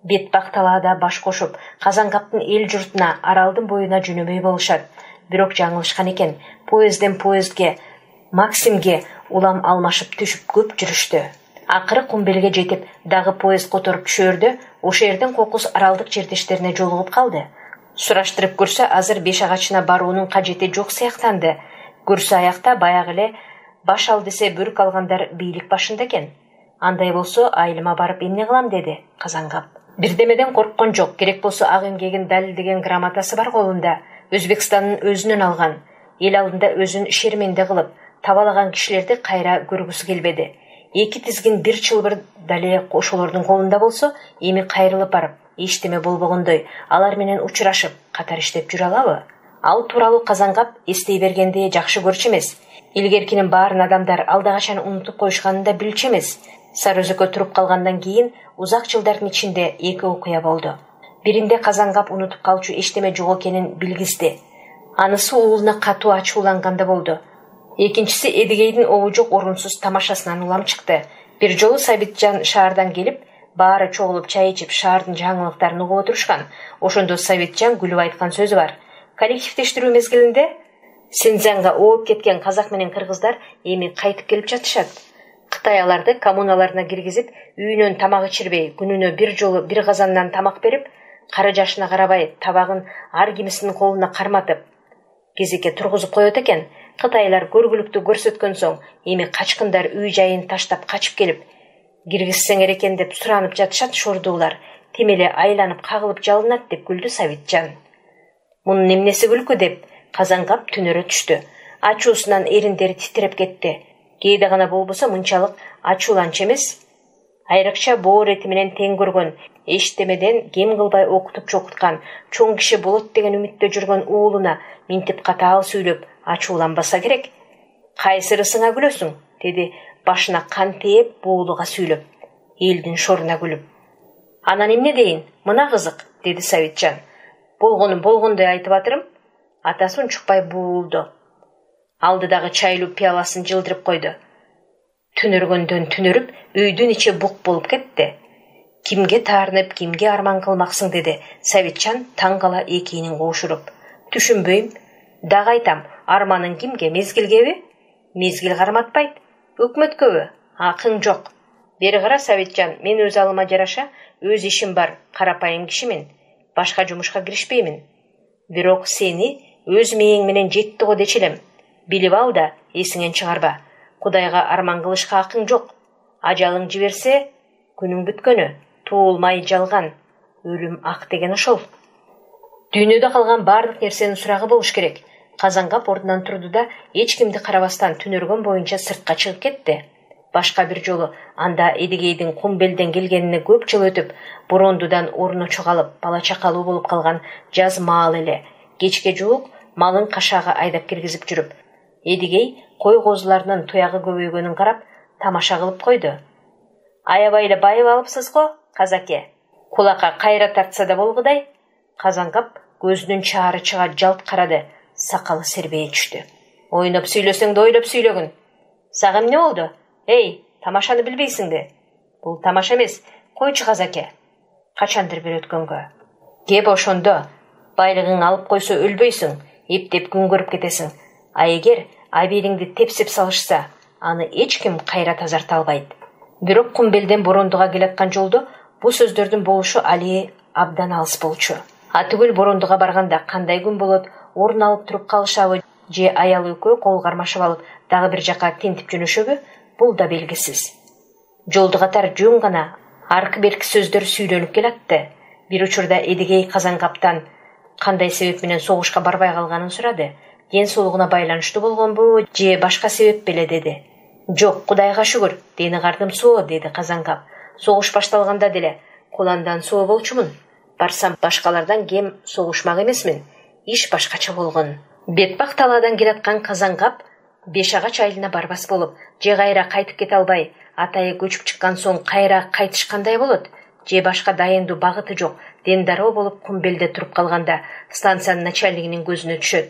Бетпак талаада баш кошуп, Казангаптын эл журтуна, аралдын боюна жөнөмөй болушат. Бирок жаңылышкан экен. Поездден поездге, Максимге улам алмашып түшүп көп жүрүштү. Акыры Кумбелге жетип, дагы поезд которуп түшөрдө, ошо жерден кокус аралдык жердештерине жолугуп калды. Сураштырып көрсө, азыр 5 агачына баруунун кажети жок сыяктанды. Көрсө аякта баягы эле баш ал десе бүрк алгандар бийлик башында экен. Андай болсо айылыма барып эмне кылам деди Казангап. Бирдемеден корккон жок, керек болсо ак эмгегин далилдеген грамотасы бар колунда. Өзбекстандын өзүнөн алган. Эл алдында өзүн шерменде кылып, табалаган кишилерди кайра көргүсү келбеди. 2 тизгин бир чылбыр дале ошолордун колунда болсо, эми кайрылып барып, эчтеме болбогондой, алар менен учурашып, катар иштеп жүрө алабы? Ал тууралуу Казангап эстей бергенде жакшы көрчү эмес. Илгеркинин баарын адамдар алдагачан унутуп коюшканын да билчү эмес. Сары өзөккө туруп калгандан кийин узак жылдардын ичинде 2 окуя болду. Биринде Казангап унутуп калчу эчтеме жок экенин билгизди. Анысы уулуна катуу ачууланганда болду. Экинчиси Эдигейдин обу жок орунсуз тамашасынан улам чыкты. Бир жолу Сабитжан шаардан келип, баары чогулуп чай ичип шаардын жаңылыктарын угуп отурушкан. Ошондо Сабитжан күлүп айткан сөзү бар. Коллективдештирүү мезгилинде Синьцзянга ооп кеткен казак менен кыргыздар эми кайтып келип жатышат. Кытай аларды коммуналарына киргизип, үйүнөн тамак ичирбей, күнүнө бир жолу бир казандан тамак берип, кары жашына карабай табагын ар кимисинин колуна карматып, кезекке тургузуп коет экен. Кытайлар көргүлүктү көрсөткөн соң, эми качкындар үй жайын таштап качып келип, киргизсеңер экен деп суранып жатышат шордуулар. Темеле айланып кагылып жалынат деп күлдү Сабитжан. Мунун эмнеси күлкү деп Казангап түнөрө түштү. Ачуусунан эриндери титиреп кетти. Кээде гана болбосо мынчалык ачууланчу эмес. Айрыкча боор эти менен тең көргөн, эчтемеден кем кылбай окутуп чокуткан, чоң киши болот деген үмүттө жүргөн уулуна минтип катаал сүйлөп ачууланбаса керек. Кайсырысыңа күлөсүң? Деди башына кан тээп буулуга сүйлөп, элдин шоруна күлүп. Анан эмне дейин? Мына кызык, деди Сабитжан. Болгонун болгондой айтып атырым. Атасы унчукпай буулду. Алдыдагы чайлуу пиаласын жылдырып койду. Түнөргөндөн түнөрүп, үйдүн ичи бук болуп кетти. Кимге таарынып, кимге арман кылмаксың деди Сабитжан таң кала экиинин коошуруп. Түшүнбөйм. Дагы айтам, арманың кимге, мезгилгеби? Мезгил карматпайт. Өкмөткөбү? Акың жок. Бери кара Сабитжан, мен өз алыма жараша өз ишим бар, карапайым кишимин. Башка жумушка киришпеймин. Бирок сени өз мээң менен жетти го дечилем. Билип ал да, эсиңен чыгарба. Кудайга арман кылышка акың жок. Ажалың жиберсе, күнүң бүткөнү. Туулмай жалган. Өлүм ак деген ошол. Дүйнөдө калган бардык нерсенин сурагы болуш керек. Казангап ордунан турду да, эч кимди карабастан түнөргөн боюнча сыртка чыгып кетти. Башка бир жолу анда Эдигейдин Кумбелден келгенине көп жыл өтүп, Бурундудан орну чогалып, бала чакалуу болуп калган жаз маал эле кечке жуук малын кашаага айдап киргизип жүрүп, Эдигей кой козуларынын туягы көбөйгөнүн карап тамаша кылып койду. Аябай эле байып алыпсыз го, казаке. Кулакка кайра тартса да болгудай. Казангап көзүнүн чаары чыга жалт карады, сакалы сербейе түштү. Ойноп сүйлөсөң да ойлоп сүйлөгүн. Сага эмне болду? Эй, тамашаны билбейсиңби? Бул тамаша эмес, койчу казаке. Качандыр бир өткөнгө. Кеп ошондо, байлыгың алып койсо өлбөйсүң, эптеп күн көрүп кетесиң. А эгер абийиңди тепсип салышса, аны эч ким кайра тазарта албайт. Бирок Кумбелден Бурундуга келаткан жолдо бу сөздөрдүн болушу Али абдан алыс болчу. Атүгүл Бурундуга барганда кандай күн болот, орун алып туруп калышабы, же аял экөө кол кармашып алып дагы бир жака тентип жөнөшөбү, бул да белгисиз. Жолду катар жөн гана аркы-берки сөздөр сүйлөнүп келатты. Бир учурда Эдигей Казангаптан кандай себеп менен согушка барбай калганын сурады. Ден соолугуна байланыштуу болгонбу, же башка себеп беле деди. Жок, Кудайга шүгүр, дени кардым соо, деди Казангап. Согуш башталганда деле куландан соо болчумун. Барсам башкалардан кем согушмак эмесмин. Иш башкача болгон. Бетпак талаадан келаткан Казангап Беш агач айылына барбас болуп, же кайра кайтып кете албай, атайы көчүп чыккан соң кайра кайтышкандай болот, же башка дайындуу багыты жок, дендароо болуп Кумбелде туруп калганда станциянын начальнигинин көзүнө түшөт.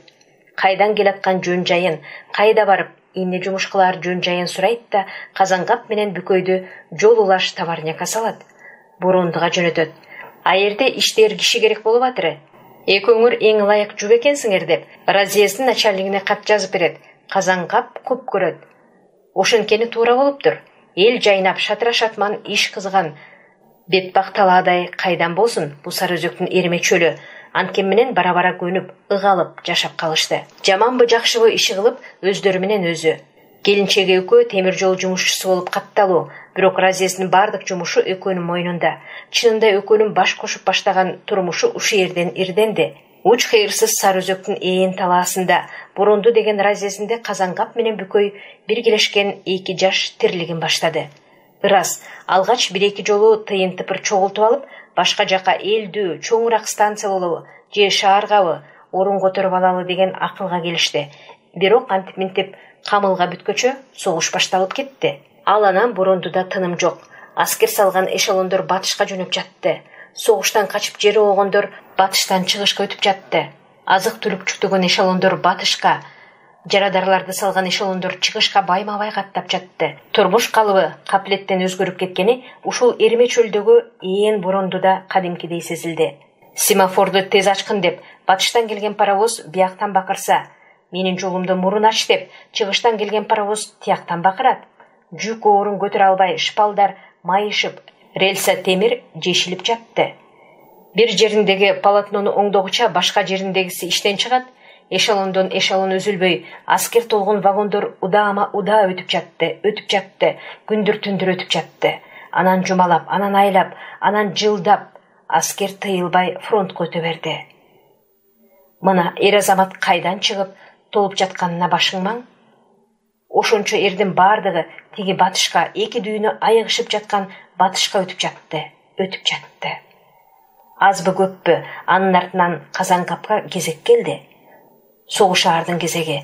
Кайдан келаткан жөн жайын, кайда барып, эмне жумуш кылаар жөн жайын сурайт да, Казангап менен Бүкөйдү жол улаш товарняка салат. Бурундуга жөнөтөт. А жерде иштер киши керек болуп атыры. Экөөңөр эң ылайык жуп экенсиңер деп, разъездин начальнигине кат жазып берет. Казангап көп көрөт. Ошенткени туура болуптур. Эл жайнап шатыра шатман иш кызган. Бетпак талаадай кайдан болсун, бу сары өзөктүн эрме чөлү. Анткени менен бара-бара көнүп, ыгалып жашап калышты. Жаманбы жакшыбы иши кылып, өздөрү менен өзү. Келинчеги экөө темир жол жумушчусу болуп катталуу, бирок разъездин бардык жумушу экөөнүн мойнунда. Чынында экөөнүн баш кошуп баштаган турмушу ушул жерден ирденди. Уч кыйырсыз сары өзөктүн ээн талаасында, Бурунду деген разъездинде Казангап менен Бүкөй биргелешкен эки жаш тирлигин баштады. Ырас, алгач бир-эки жолу тыйын-тыпыр чогултуп алып, башка жака элдүү, чоңураак станция болобу, же шааргабы орун которуп алалы деген акылга келишти. Бирок антип-минтип камылга бүткөчө согуш башталып кетти. Ал анан Бурундуда тыным жок. Аскер салган эшелондор батышка жөнөп жатты. Согуштан качып жери огондор батыштан чыгышка өтүп жатты. Азык-түлүк жүктөгөн эшелондор батышка, жарадарларды салган эшелондор чыгышка байма-бай каттап жатты. Турмуш калыбы каплеттен өзгөрүп кеткени ушул эрме чөлдөгү ээн Бурундуда кадимкидей сезилди. Семафорду тез ачкын деп, батыштан келген паровоз бияктан бакырса, менин жолумду мурун ач деп, чыгыштан келген паровоз тияктан бакырат. Жүк орун көтөрө албай, шпалдар майышып, рельса темир жешилип жатты. Бир жериндеги полотнону оңдогуча башка жериндегиси иштен чыгат. Эшелондон эшелон үзүлбөй, аскер толгон вагондор удаа өтүп жатты, күндүр-түндүр өтүп жатты. Анан жумалап, анан айлап, анан жылдап, аскер тыйылбай фронтко өтө берди. Мына эр азамат кайдан чыгып, толуп жатканына башыңмаң? Ошончо эрдин бардыгы тиги батышка, эки дүйнө айыгышып жаткан батышка өтүп жатты. Азбы көппү, анын артынан Казангапка кезек келди. Согуш ардын кезеги.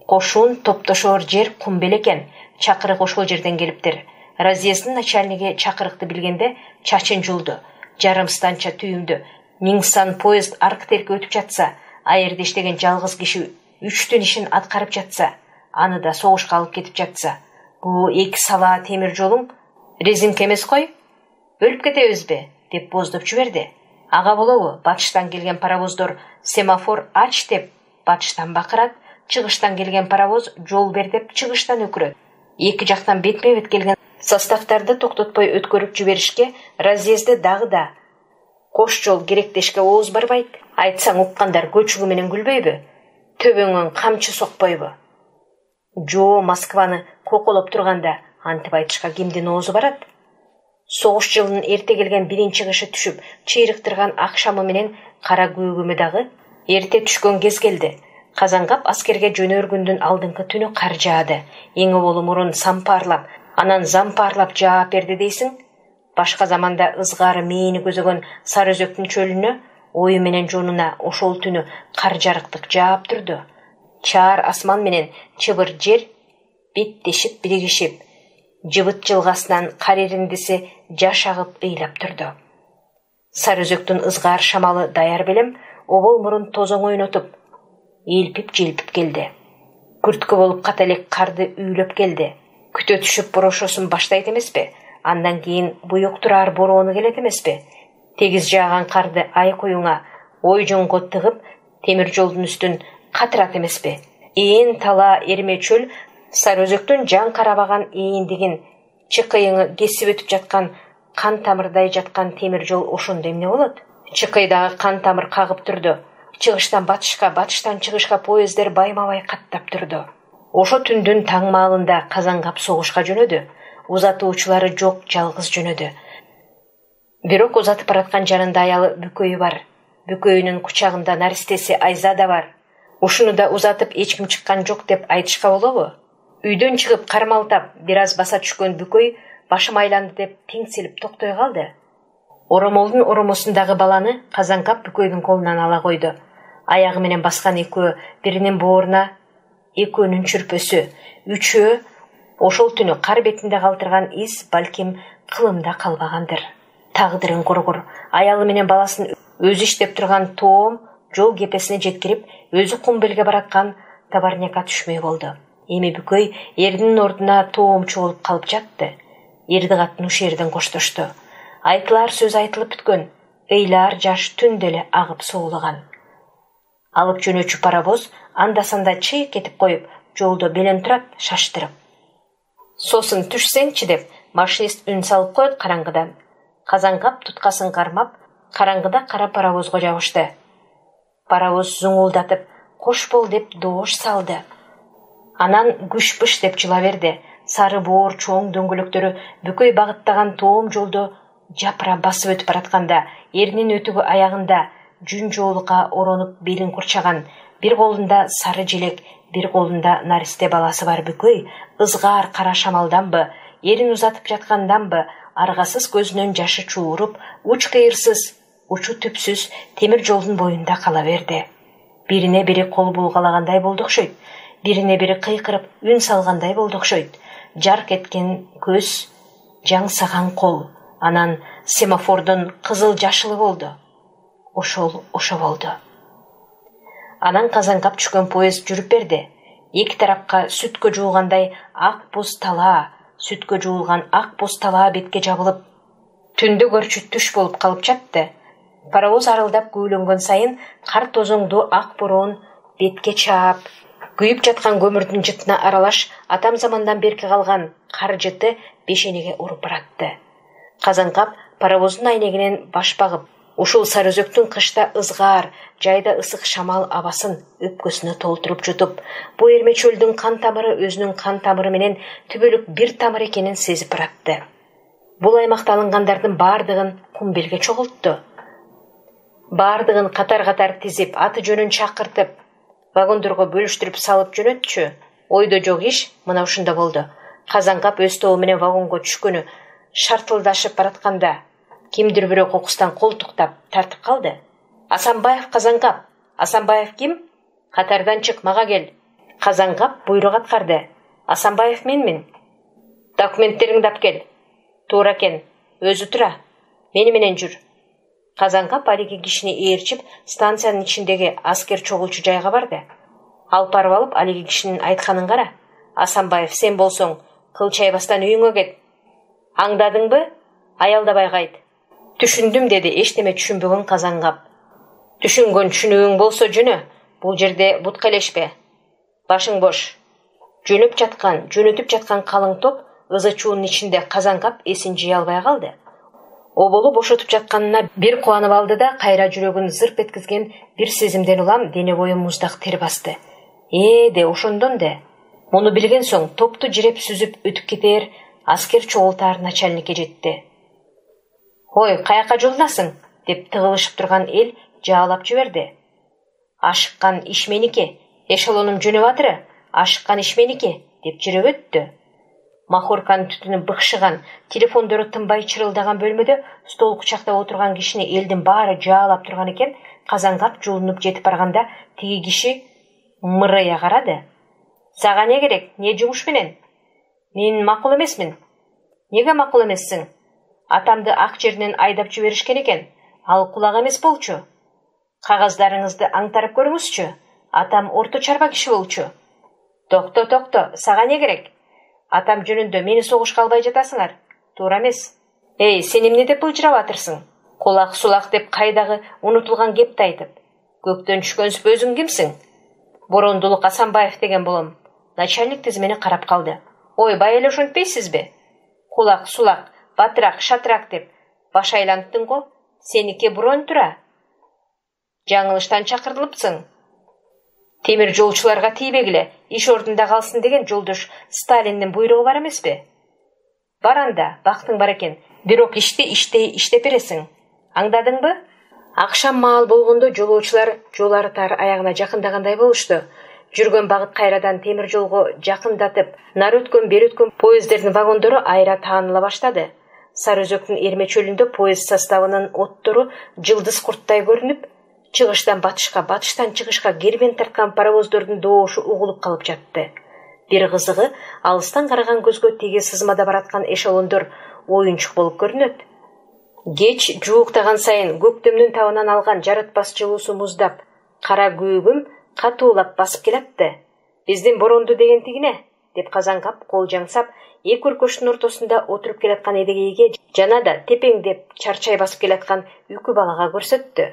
Кошун топтошоор жер Кумбел экен, чакырык ошол жерден келиптир. Разъездин начальниги чакырыкты билгенде чачын жулду. Жарым станция түйүндү. 1000 сан поезд аркы-терки өтүп жатса, а жерде иштеген жалгыз киши 3 ишин аткарып жатса, аны да согушка алып кетип жатса, бул эки сала темир жолуң резинка эмес кой? Өлүп кетебизби? Деп боздоп жиберди. Ага болобу, батыштан келген паровоздор семафор ач деп батыштан бакырат, чыгыштан келген паровоз жол бер деп чыгыштан өкүрөт. Эки жактан бетме-бет келген составдарды токтотпой өткөрүп жиберишке разъезде дагы да кош жол керектешке ооз барбайт. Айтсаң уккандар көчүгү менен күлбөйбү? Төбөңөн камчы сокпойбу? Жо Москваны коколоп турганда антип айтышка кимдин оозу барат? Согуш жылынын эрте келген биринчи кышы түшүп, чыйрыктырган акшамы менен кара күүгүмү дагы эрте түшкөн кез келди. Казангап аскерге жөнөр күндүн алдыңкы түнү кар жаады. Эң болу мурун сампарлап, Анан зампарлап жаап берди дейсиң. Башка заманда ызгары мээни көзөгөн Сары Өзөктүн чөлүнө ою менен жонуна ошол түнү кар жарыктык жаап турду. Чаар асман менен чыбыр жер беттешип биригишип, Жыбыт жылгасынан кар ириндиси жаш агып ыйлап турду. Сары Өзөктүн ызгаар шамалы даяр белем обол мурун тозоң ойнотуп, элпип-желпип келди. Күрткө болуп ката элек карды үйлөп келди. Күтө түшүп борошосун баштайт эмеспи? Андан кийин буюк турар бороону келет эмеспи? Тегиз жааган карды ай коюңа ой жоңго тыгып, темир жолдун үстүн катырат эмеспи? Ээн тала эрме чөл Сары Өзөктүн жан карабаган ээндигин, чыкыйыңы кесип өтүп жаткан кан тамырдай жаткан темир жол ошондо эмне болот? Чыкыйдагы кан тамыр кагып турду. Чыгыштан батышка, батыштан чыгышка поездер байма-бай каттап турду. Ошо түндүн таң маалында Казанкап согушка жөнөдү. Узатуучулары жок, жалгыз жөнөдү. Бирок узатып бараткан жанында аялы Бүкөйү бар. Бүкөйүнүн кучагында наристеси Айза да бар. Ушуну да узатып эч ким чыккан жок деп айтышка болобу? Үйдөн чыгып кармалтап бир аз баса түшкөн Бүкөй башым айланды деп теңселип токтой калды. Оромолдун оромосундагы баланы Казанкап Бүкөйдүн колунан ала койду. Аягы менен баскан экөө биринин бооруна, экөөнүн чүрпөсү, үчөө ошол түнү кар бетинде калтырган из балким кылымда калбагандыр. Тагдырын коргор, аялы менен баласын өзү иштеп турган тоом жол кепесине жеткирип, өзү Кумбелге бараткан товарняка түшмөй болду. Эми Бүкөй эрдин ордуна тоомчу болуп калып жатты. Эрди катын ушул жерден коштошту. Айтылар сөз айтылып бүткөн, ыйлар жаш түндө эле агып суулаган. Алып жөнөчү паровоз анда-санда чыйк этип коюп, жолдо белем турат шаштырып. Сосын түшсеңчи деп машинист үн салып коет караңгыдан. Казанкап туткасын кармап, караңгыда кара паровозго жабышты. Паровоз зуңулдатып, кош бол деп доош салды. Анан гүш-пыш деп жыла берди. Сары боор чоң дөңгөлөктөрү Бүкөй багыттаган тоом жолдо жапыра басып өтүп баратканда, эринин өтүгү аягында жүн жоолукка оронуп белин курчаган, бир колунда сары желек, бир колунда наристе баласы бар Бүкөй ызгаар кара шамалданбы, эрин узатып жатканданбы, аргасыз көзүнөн жашы чууруп, уч кыйырсыз, учу түпсүз темир жолдун боюнда кала берди. Бирине бири кол булгалагандай болду окшойт, бирине бири кыйкырып үн салгандай болду окшойт. Жарк эткен көз, жаңсаган кол, анан семафордун кызыл жашылы болду. Ошол ошо болду. Анан Казанкап түшкөн поезд жүрүп берди. Эки тарапка сүткө жуулгандай ак боз талаа, сүткө жуулган ак боз талаа бетке жабылып, түндө көрчү түш болуп калып жатты. Паровоз арылдап күүлөнгөн сайын кар тозоңду ак бороон бетке чаап, күйүп жаткан көмүрдүн жытына аралаш атам замандан берки калган кар жыты бешенеге уруп баратты. Казанкап паровоздун айнегинен баш багып, ушул Сары Өзөктүн кышта ызгаар, жайда ысык шамал абасын өпкөсүнө толтуруп жутуп, бу эрме чөлдүн кан тамыры өзүнүн кан тамыры менен түбөлүк бир тамыр экенин сезип баратты. Бул аймакта алынгандардын бардыгын Кумбелге чогултту. Бардыгын катар-катар тизип, аты жөнүн чакыртып, вагондорго бөлүштүрүп салып жөнөтчү. Ойдо жок иш мына ушунда болду. Казанкап өз тобу менен вагонго түшкөнү шартылдашып баратканда, кимдир бирөө кокустан колтуктап тартып калды. Асанбаев Казанкап. Асанбаев ким? Катардан чык, мага кел. Казанкап буйрук аткарды. Асанбаев менмин. Документтериңди алып кел. Туура экен. Өзү тура. Мени менен жүр. Казанкап алиги кишини ээрчип, станциянын ичиндеги аскер чогулчу жайга барды. Алып барып алып, алиги кишинин айтканын кара. Асанбаев, сен болсоң, кыл чайбастан үйүңө кет. Аңдадыңбы? Аялдабай кайт. Түшүндүм, деди эчтеме түшүнбөгөн Казанкап. Түшүнгөн түшүнүүң болсо жөнө. Бул жерде бутка элешпе. Башың бош. Жөнөтүп жаткан калың топ ызы-чуунун ичинде Казанкап эсин жыя албай калды. Оболу бошотуп жатканына бир кубанып алды да, кайра жүрөгүн зырп эткизген бир сезимден улам дене бою муздак тер басты. Де, ошондон де. Муну билген соң топту жиреп сүзүп өтүп кетер аскер чогултаар начальникке жетти. Ой, каяка жолдасың? Деп тыгылышып турган эл жаалап жиберди. Ашыккан иш меники, эшелонум жөнөп атыры, ашыккан иш меники, деп жүрүп өттү. Махорканын түтүнү быкшыган, телефондору тынбай чырылдаган бөлмөдө стол кучакта отурган кишини элдин баары жаалап турган экен. Казанкап жуулунуп жетип барганда тиги киши мырыя карады. Сага не керек? Не жумуш менен? Мен макул эмесмин. Неге макул эмессиң? Атамды ак жеринен айдап жиберишкен экен. Ал кулак эмес болчу. Кагаздарыңызды аңтарып көрүңүзчү. Атам орто чарба киши болчу. Токто, сага не керек? Атам жөнүндө мени согушка албай жатасыңар. Туура эмес. Эй, сен эмне деп былжырап атырсың? Кулак сулак деп кайдагы унутулган кепти айтып. Көктөн түшкөнсүп өзүң кимсиң? Борондулук Асанбаев деген болом. Начальник тизмени карап калды. Ойбай эле ошентпейсизби? Кулак сулак, батырак, шатырак деп баш айланттың го. Сеники бурон тура. Жаңылыштан чакыртылыпсың. Темир жолчуларга тийбегиле, иш ордунда калсын деген жолдош Сталиндин буйругу бар эмеспи? Бар анда, бактың бар экен. Бирок ишти иштеп бересиң. Аңдадыңбы? Акшам маал болгондо жолоочулар жол арытар аягына жакындагандай болушту. Жүргөн багыт кайрадан темир жолго жакындатып, нары өткөн бери өткөн поезддердин вагондору айра тааныла баштады. Сары Өзөктүн Эрме чөлүндө поезд составынын оттору жылдыз курттай көрүнүп, чыгыштан батышка, батыштан чыгышка кербен тарткан паровоздордун доошу угулуп калып жатты. Бир кызыгы, алыстан караган көзгө теге сызмада бараткан эшелондор оюнчук болуп көрүнөт. Кеч жууктаган сайын көктөмдүн табынан алган жаратпас жылуусу муздап, кара көгүм катуулап басып келатты. Биздин боронду деген тигине, деп Казанкап кол жаңсап, эки өркөштүн ортосунда отуруп келаткан эдегейге жана да тепеңдеп чарчай басып келаткан үкү балага көрсөттү.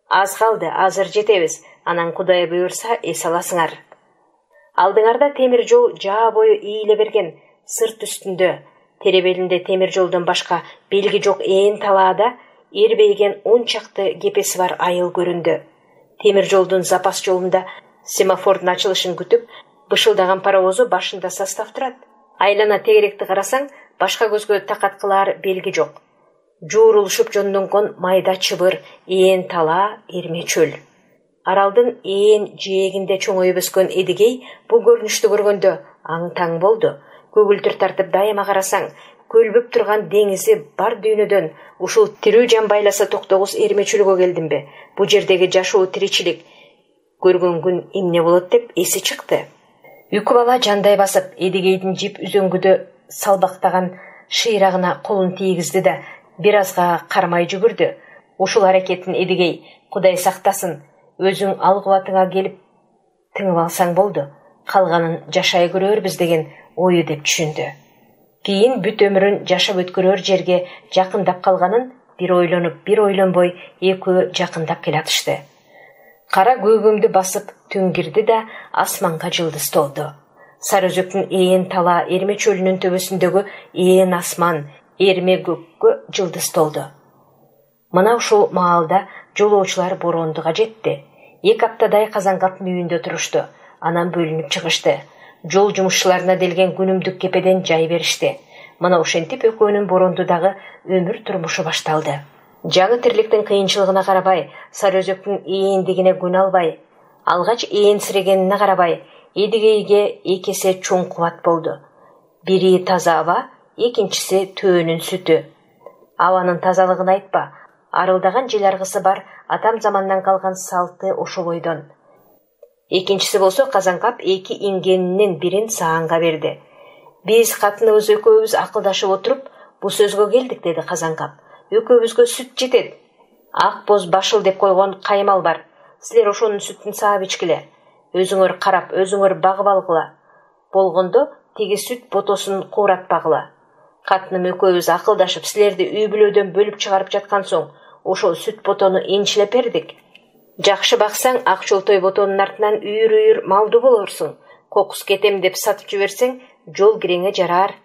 Аз калды, азыр жетебиз, анан Кудай буйрса эс аласыңар. Алдыңарда темир жол жаа бою ийиле берген, сырт үстүндө, теребелинде темир жолдон башка белги жок ээн талаада эрбейген 10 чакты кепеси бар айыл көрүндү. Темир жолдун запас жолунда семафордун ачылышын күтүп, бышылдаган паровозу башында состав турат. Айлана тегеректи карасаң, башка көзгө такаткылар белги жок. Жуурулушуп жондонгон майда чыбыр, ээн тала, Эрме чөл. Аралдын ээн жээгинде чоңоюп өскөн эдигей бул көрүнүштү көргөндө аң-таң болду. Көгүлтүр тартып дайыма карасаң, көлбөп турган деңизи бар дүйнөдөн ушул тирүү жан байласа токтогуз Эрме чөлгө келдимби? Бу жердеги жашоо тиричилик көргөн күн эмне болот деп эси чыкты. Үкү бала жандай басып, эдигейдин жип үзөңгүдө салбактаган шыйрагына колун тийгизди да бир азга кармай жүгүрдү. Ушул аракетин эдигей Кудай сактасын, өзүң ал кубатыңа келип тыңып алсаң болду. Калганын жашай көрөрбүз деген ою деп түшүндү. Кийин бүт өмүрүн жашап өткөрөр жерге жакындап калганын бир ойлонуп, бир ойлонбой экөө жакындап келатышты. Кара көгүмдү басып түн кирди да асманга жылдыз толду. Сары Өзөктүн ээн тала, Эрме чөлүнүн төбөсүндөгү ээн асман, Эрме көккө жылдыз толду. Мына ушул маалда жолоочулар Борондуга жетти. 2 аптадай Казанкаптын үйүндө турушту. Анан бөлүнүп чыгышты. Жол жумушчуларына делген күнүмдүк кепеден жай беришти. Мына ошентип экөөнүн Борондудагы өмүр турмушу башталды. Жаңы тирликтин кыйынчылыгына карабай, Сары Өзөктүн ээндигине күн албай, алгач ээнсирегенине карабай, эдигейге экесе чоң кубат болду. Бири таза аба, экинчиси төөнүн сүтү. Абанын тазалыгын айтпа, арылдаган жел аргысы бар атам замандан калган салты ошол бойдон. Экинчиси болсо Казанкап 2 ингенинин бирин Саанга берди. Биз катыныбыз экөөбүз акылдашып отуруп, бул сөзгө келдик, деди Казанкап. Экөөбүзгө сүт жетет. Ак боз башыл деп койгон каймал бар. Силер ошонун сүтүн саап ичкиле. Өзүңөр карап, өзүңөр багып алгыла. Болгондо тиги сүт ботосун кууратпагыла. Катыным экөөбүз акылдашып, силерди үй бүлөдөн бөлүп чыгарып жаткан соң, ошол сүт ботону энчилеп бердик. Жакшы баксаң, ак чолтой ботонун артынан үйүр-үйүр малдуу болорсуң. Кокус кетем деп сатып жиберсең, жол киреңе жарар.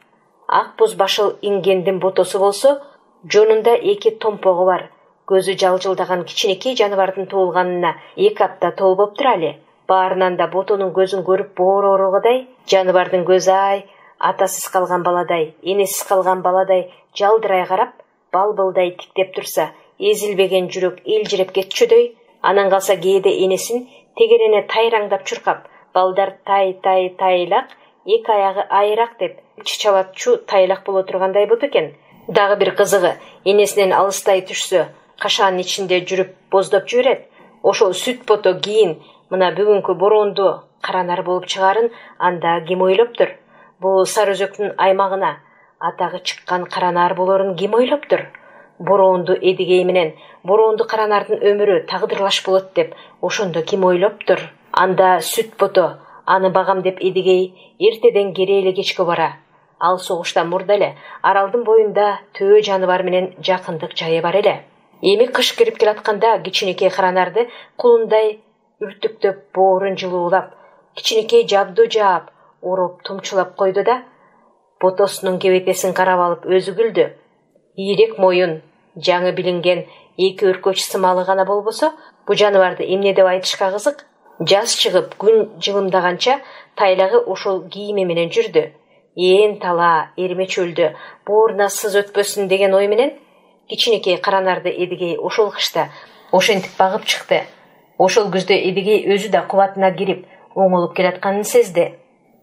Ак боз башыл ингендин ботосу болсо, жонунда 2 томпогу бар. Көзү жалжылдаган кичинекей жаныбардын туулганына 2 апта толбоптур али. Баарынан да ботонун көзүн көрүп боорогодай, жаныбардын көзү ай, атасыз калган баладай, энесиз калган баладай жалдырай карап, балбылдай тиктеп турса, эзилбеген жүрөк элжиреп кетчүдөй, анан калса кээде энесин тегерене тайраңдап чуркап, балдар тайлак эки аягы айыраак деп чычалатчу тайлак боло тургандай болот экен. Дагы бир кызыгы, энесинен алыстай түшсө, кашаанын ичинде жүрүп боздоп жиберет. Ошол сүт бото кийин мына бүгүнкү боронду каранар болуп чыгарын анда ким ойлоптур? Бул Сары Өзөктүн аймагына атагы чыккан каранар болорун ким ойлоптур? Боронду Эдигей менен боронду каранардын өмүрү тагдырлаш болот деп ошондо ким ойлоптур? Анда сүт бото, аны багам деп Эдигей эртеден кери эле кечке бара. Ал согуштан мурда эле аралдын боюнда төө жаныбар менен жакындык жайы бар эле. Эми кыш кирип келатканда кичинекей каранарды кулундай үртүктөп, боорун жылуулап, кичинекей жабду жаап, уруп тумчулап койду да, ботосунун кебетесин карап алып өзү күлдү. Ийрек моюн, жаңы билинген эки өркөч сымалы гана болбосо, бу жаныбарды эмне деп айтышка кызык. Жаз чыгып, күн жылымдаганча тайлагы ошол кийими менен жүрдү. Ээн тала, эрме чөлдө бооруна сыз өтпөсүн деген ой менен кичинекей каранарды Эдигей ошол кышта ошентип багып чыкты. Ошол күздө Эдигей өзү да кубатына кирип, оңолуп келатканын сезди.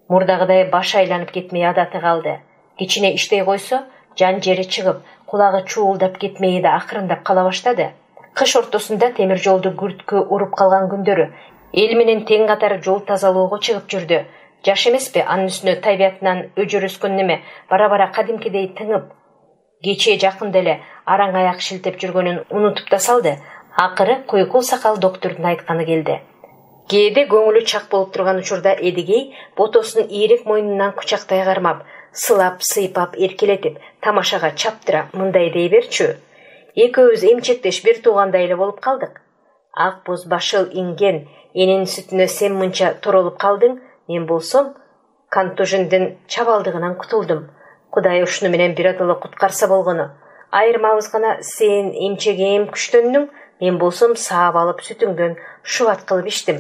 Мурдагыдай баш айланып кетмей адаты калды. Кичине иштей койсо, жан жери чыгып, кулагы чуулдап кетмеyi да акырындап кала баштады. Кыш ортосунда темир жолду күрткө уруп калган күндөрү эл менен тең катар жол тазалоого чыгып жүрдү. Жаш эмеспи, анын үстүнө табиятынан өжөр өскөн неме бара-бара кадимкидей тыңып, кечээ жакында эле араң аяк шилтеп жүргөнүн унутуп да салды. Акыры Койкул сакал доктурдун айтканы келди. Кээде көңүлү чак болуп турган учурда Эдигей ботосунун ийрек мойнунан кучактай кармап, сылап, сыйпап, эркелетип, тамашага чаптыра мындай дей берчү. Экөөбүз эмчектеш бир туугандай эле болуп калдык. Ак боз башыл инген эненин сүтүнө сен мынча торолуп калдың, мен болсом контужендин чабалдыгынан кутулдум. Кудай ушуну менен биротоло куткарса болгону. Айырмабыз гана сен эмчеге күчтөнүң, мен болсом саап алып сүтүңдөн шубат кылып иштим.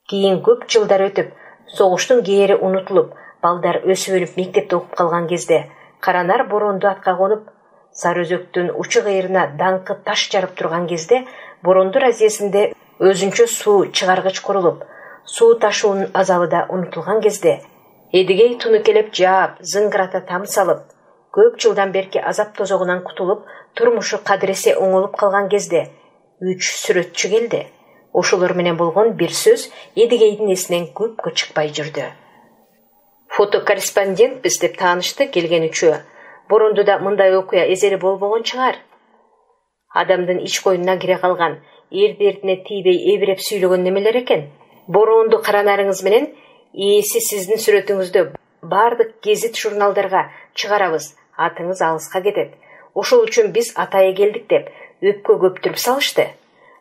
Кийин көп жылдар өтүп, согуштун кээри унутулуп, балдар өсүп өнүп мектепте окуп калган кезде каранар боронду атка конуп, Сары Өзөктүн учу кыйрына даңкы таш жарып турган кезде боронду разъездинде өзүнчө суу чыгаргыч курулуп, суу ташуунун азабы да унутулган кезде Эдигей тунукелеп жаап, зыңгырата там салып, көп жылдан берки азап тозогунан кутулуп, турмушу кадыресе оңолуп калган кезде 3 сүрөтчү келди. Ошолор менен болгон бир сөз Эдигейдин эсинен көпкө чыкпай жүрдү. Фотокорреспондентпиз деп таанышты келген үчөө. Борондуда мындай окуя эзери болбогон чыгар. Адамдын ич коюнуна кире калган, эрдертине тийбей эбиреп сүйлөгөн немелер экен. Боронду каранарыңыз менен ээси сиздин сүрөтүңүздү бардык гезит журналдарга чыгарабыз, атыңыз алыска кетет. Ошол үчүн биз атайы келдик деп өпкө көптүрүп салышты.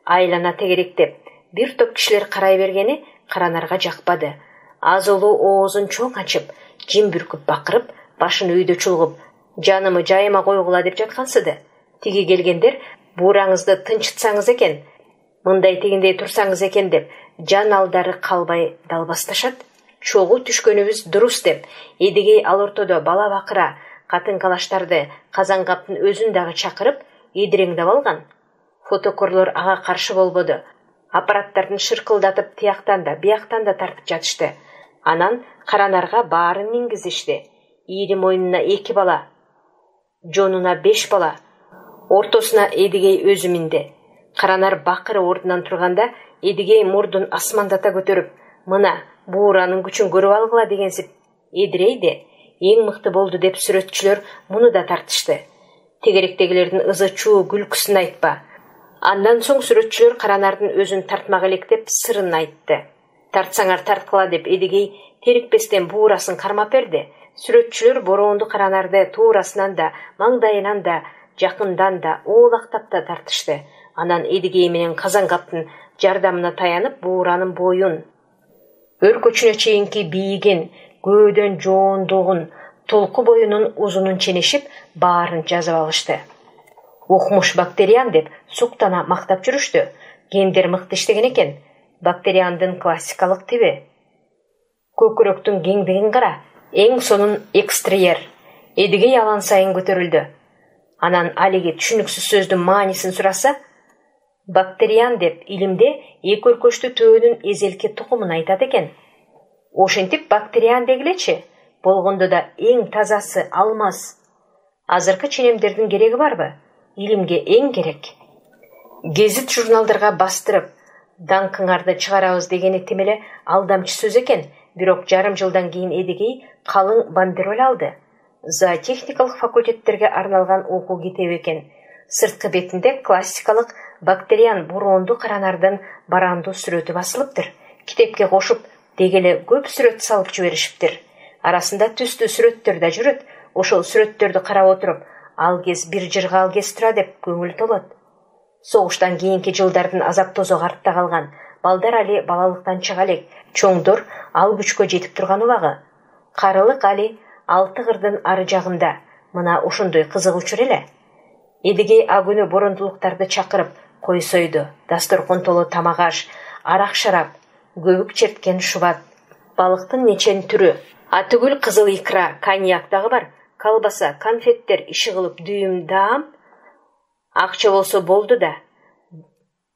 Айлана тегеректеп, бир топ кишилер карай бергени каранарга жакпады. Азулуу оозун чоң ачып, жим бүркүп бакырып, башын үйдө чулгуп, жанымы жайыма койгула деп жаткансыды. Тиги келгендер буураңызды тынчытсаңыз экен, мындай тигиндей турсаңыз экен деп жан алдары калбай далбасташат. Чогуу түшкөнүбүз дурус деп Эдигей ал ортодо бала бакыра, катын-калаштарды, Казангаптын өзүн дагы чакырып, идиреңдеп алган. Фотокорлор ага каршы болбоду. Аппараттардын шыркылдатып тияктан да, бияктан да тартып жатышты. Анан каранарга баарын мингизишти. Ийри мойнуна 2 бала, жонуна 5 бала. Ортосуна Эдигей өзү минди. Каранар бакыры ордунан турганда Эдигей мурдун асмандата көтөрүп, мына бууранын күчүн көрүп алгыла дегенсип эдирейди. Эң мыкты болду деп сүрөтчүлөр муну да тартышты. Тегеректегилердин ызы чуу күлкүсүн айтпа. Андан соң сүрөтчүлөр каранардын өзүн тартмак электеп сырын айтты. Тартсаңар тарткыла деп Эдигей терикпестен буурасын кармап берди. Сүрөтчүлөр боронду каранарды туурасынан да, маңдайынан да, жакындан да, оолактап да тартышты. Анан Эдигей менен Казангаптын жардамына таянып бууранын боюн, өркөчүнө чейинки бийигин, көөдөн жоондугун, толку боюнун узунун ченешип, баарын жазып алышты. Ухмуш бактериан деп суктана мактап жүрүштү. Гендер мыкты иштеген экен. Бактериандын классикалык тиби. Көкүрөктүн кеңдигин кара, эң сонун экстриер. Эдигей алан сайын көтөрүлдү. Анан алиги түшүнүксүз сөздүн маанисин сураса, бактериан деп илимде эки өркөчтүү төөнүн эзелки тукумун айтат экен. Ошентип бактериян дегилечи, болгондо да эң тазасы алмаз. Азыркы ченемдердин кереги барбы? Илимге эң керек. Гезит журналдарга бастырып, даңкыңарды чыгарабыз дегени тим эле алдамчы сөз экен, бирок жарым жылдан кийин Эдигей калың бандероль алды. Зоотехникалык факультеттерге арналган окуу китеби экен. Сырткы бетинде классикалык бактериян буроонду каранардын барандуу сүрөтү басылыптыр. Китепке кошуп дегеле көп сүрөт салып жиберишиптир. Арасында түстүү сүрөттөр да жүрөт. Ошол сүрөттөрдү карап отуруп, ал кез бир жырга ал кез тура деп көңүл толот. Согуштан кийинки жылдардын азап тозогу артта калган. Балдар али балалыктан чыга элек, чоңдор ал күчкө жетип турган убагы. Карылык али алты кырдын ары жагында. Мына ошондой кызык учур эле. Эдигей агүнү борондулуктарды чакырып кой сойду. Дасторкон толо тамак аш, арак шарап, көбүк черткен шубат, балыктын нечен түрү. Атүгүл кызыл икра, коньяк дагы бар. Колбаса, конфеттер, иши кылып дүйүм даам. Акча болсо болду да.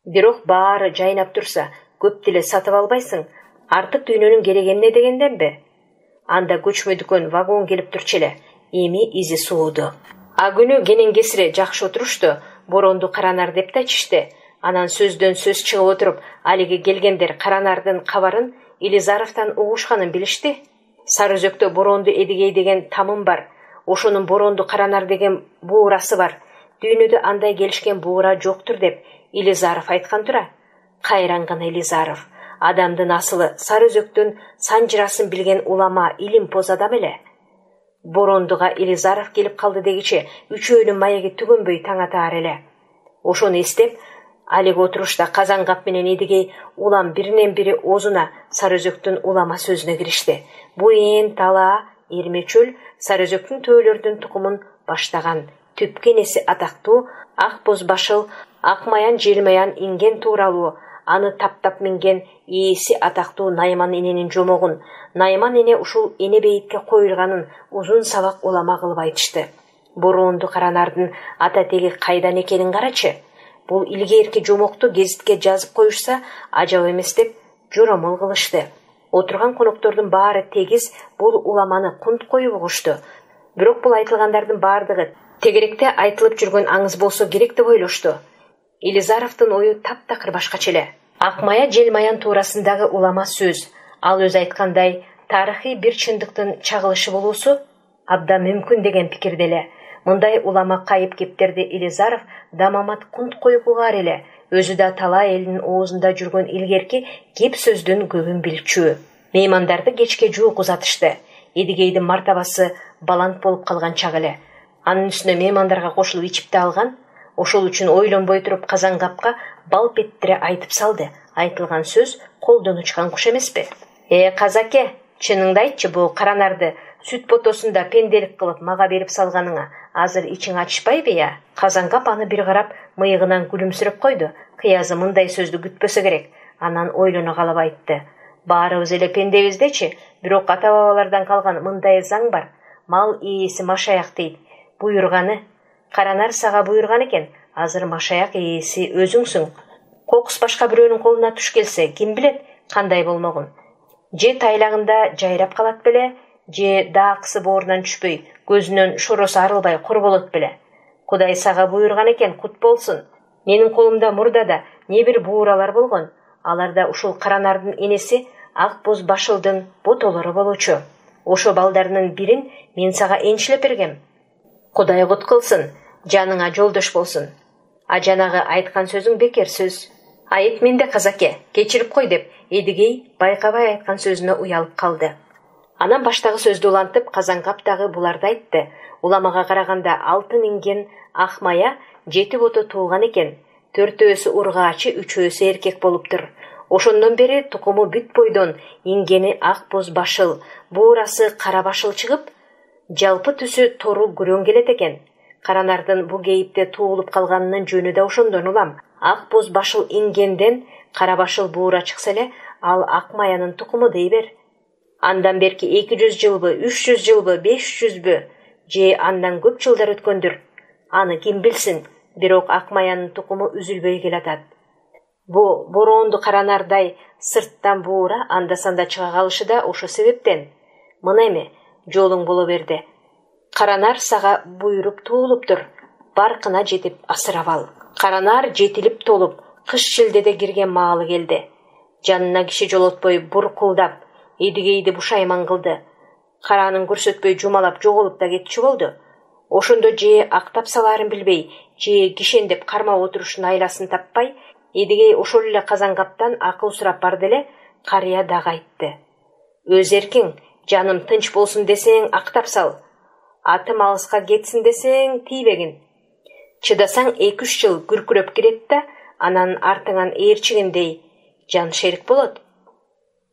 Бирок баары жайнап турса, көп деле сатып албайсың. Артык дүйнөнүн кереги эмне дегенденби? Анда көчмө дүкөн вагон келип турчу эле. Эми изи сууду. Агүнү кенен кесире жакшы отурушту. Боронду Каранар деп да айтышты. Анан сөздөн сөз чыгып отуруп, алиги келгендер Каранардын кабарын Илизаровдон угушканын билишти. Сары өзөктө Боронду Эдигей деген тамым бар. Ошонун Боронду Каранар деген буурасы бар. Дүйнөдө андай келишкен буура жоктур деп Илизаров айткан тура. Кайран гана Илизаров. Адамдын асылы сары өзөктүн санжырасын билген улама, илимпоз адам эле. Борондуга Илизаров келип калды дегиче үчөөнүн маеги түгөнбөй таң атаар эле. Ошону эстеп, алиги отурушта Казангап менен Эдигей улам биринен бири оозуна сары өзөктүн улама сөзүнө киришти. Буен, тала, эрмечөл сары өзөктүн төөлөрдүн тукумун баштаган. Түпкенеси атактуу ак боз башыл, акмаян желмаян инген тууралуу, аны таптап минген ээси атактуу Найман эненин жомогун, Найман эне ушул эне бейитке коюлганын узун сабак улама кылып айтышты. Боронду Каранардын ата теги кайдан экенин карачы. Бул илгерки жомокту гезитке жазып коюшса ажап эмес деп жоромол кылышты. Отурган коноктордун баары тегиз бул уламаны кунт коюп угушту. Бирок бул айтылгандардын баардыгы тегеректе айтылып жүргөн аңыз болсо керек деп ойлошту. Илизаровдун ою таптакыр башкача эле. Акмая желмаян туурасындагы улама сөз, ал өзү айткандай, тарыхый бир чындыктын чагылышы болуусу абдан мүмкүн деген пикирде эле. Мындай улама кайып кептерди Илизаров дамамат кунт коюп угаар эле. Өзү да талай элдин оозунда жүргөн илгерки кеп сөздүн көбүн билчү. Меймандарды кечке жуук узатышты. Эдигейдин мартабасы балант болуп калган чак эле. Анын үстүнө меймандарга кошулуп ичип да алган. Ошол үчүн ойлонбой туруп Казангапка балп еттире айтып салды. Айтылган сөз колдон учкан куш эмеспи? Казаке, чыныңды айтчы, бул Каранарды сүт ботосунда пенделик кылып мага берип салганыңа азыр ичиң ачышпайбы я? Казангап аны бир карап мыйыгынан күлүмсүрөп койду. Кыязы мындай сөздү күтпөсө керек. Анан ойлоно калып айтты. Баарыбыз эле пендебиздечи, бирок ата-бабалардан калган мындай заң бар. Мал ээси машаяк дейт. Буйрганы Каранар сага буйрган экен. Азыр машаяк ээси өзүңсүң. Кокус башка бирөөнүн колуна туш келсе, ким билет кандай болмогун. Же тайлагында жайрап калат беле, же даакысы боорунан түшпөй, көзүнөн шоросу арылбай кур болот беле. Кудай сага буйрган экен, кут болсун. Менин колумда мурдада не бир бууралар болгон. Аларда ушул Каранардын энеси ак боз башылдын ботолору болчу. Ошо балдарынын бирин мен сага энчилеп бергем. Кудай кут кылсын, жаныңа жолдош болсун. А жанагы айткан сөзүң бекер сөз. Айт менде казаке, кечирип кой деп Эдигей байкабай айткан сөзүнө уялып калды. Анан баштагы сөздү улантып Казангап дагы буларды айтты. Уламага караганда алтын инген Акмая 7 бото туулган экен. 4-өөсү ургаачы, 3-өөсү эркек болуптур. Ошондон бери тукуму бүт бойдон ингени ак боз башыл, буурасы кара башыл чыгып, жалпы түсү тору күрөң келет экен. Каранардын бу кейипте туулуп калганынын жөнү да ошондон улам. Ак боз башыл ингенден кара башыл буура чыкса эле, ал Акмаянын тукуму дей бер. Андан берки 200 жылбы, 300 жылбы, 500бү, же андан көп жылдар өткөндүр. Аны ким билсин, бирок Акмаянын тукуму үзүлбөй келатат. Бу боронду каранардай сырттан буура анда-санда чыга калышы да ошо себептен. Мына эми жолуң боло берди. Каранар сага буйруп туулуптур. Баркына жетип асырап ал. Каранар жетилип толуп, кыш шилдеде кирген маалы келди. Жанына киши жолотпой буркулдап, эдигейди бушайман кылды. Каранын көрсөтпөй жумалап жоголуп да кетчү болду. Ошондо же актап салаарын билбей, же кишендеп кармап отурушун айласын таппай, эдигей ошол эле казангаптан акыл сурап барды эле, карыя дагы айтты. Өз эркиң, жаным тынч болсун десең актап сал. Атым алыска кетсин десең тийбегин. Чыдасаң 2-3 жыл күркүрөп кирет да, анан артыңан ээрчигиндей жан шерик болот.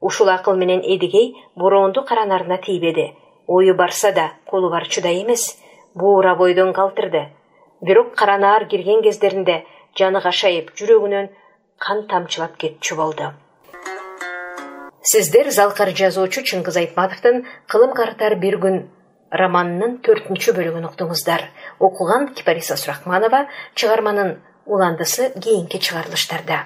Ушул акыл менен эдигей боронду каранарына тийбеди. Ою барса да, колу бар чудай эмес. Буура бойдон калтырды. Бирок каранар кирген кездеринде жаны кашайып, жүрөгүнөн кан тамчылап кетчү болду. Сиздер залкар жазуучу Чыңгыз Айтматовдун «Кылым картар бир күн» романынын 4-бөлүгүн уктуңуздар. Окуган Кипариса Суракманова, чыгарманын уландысы кийинки чыгарылыштарда.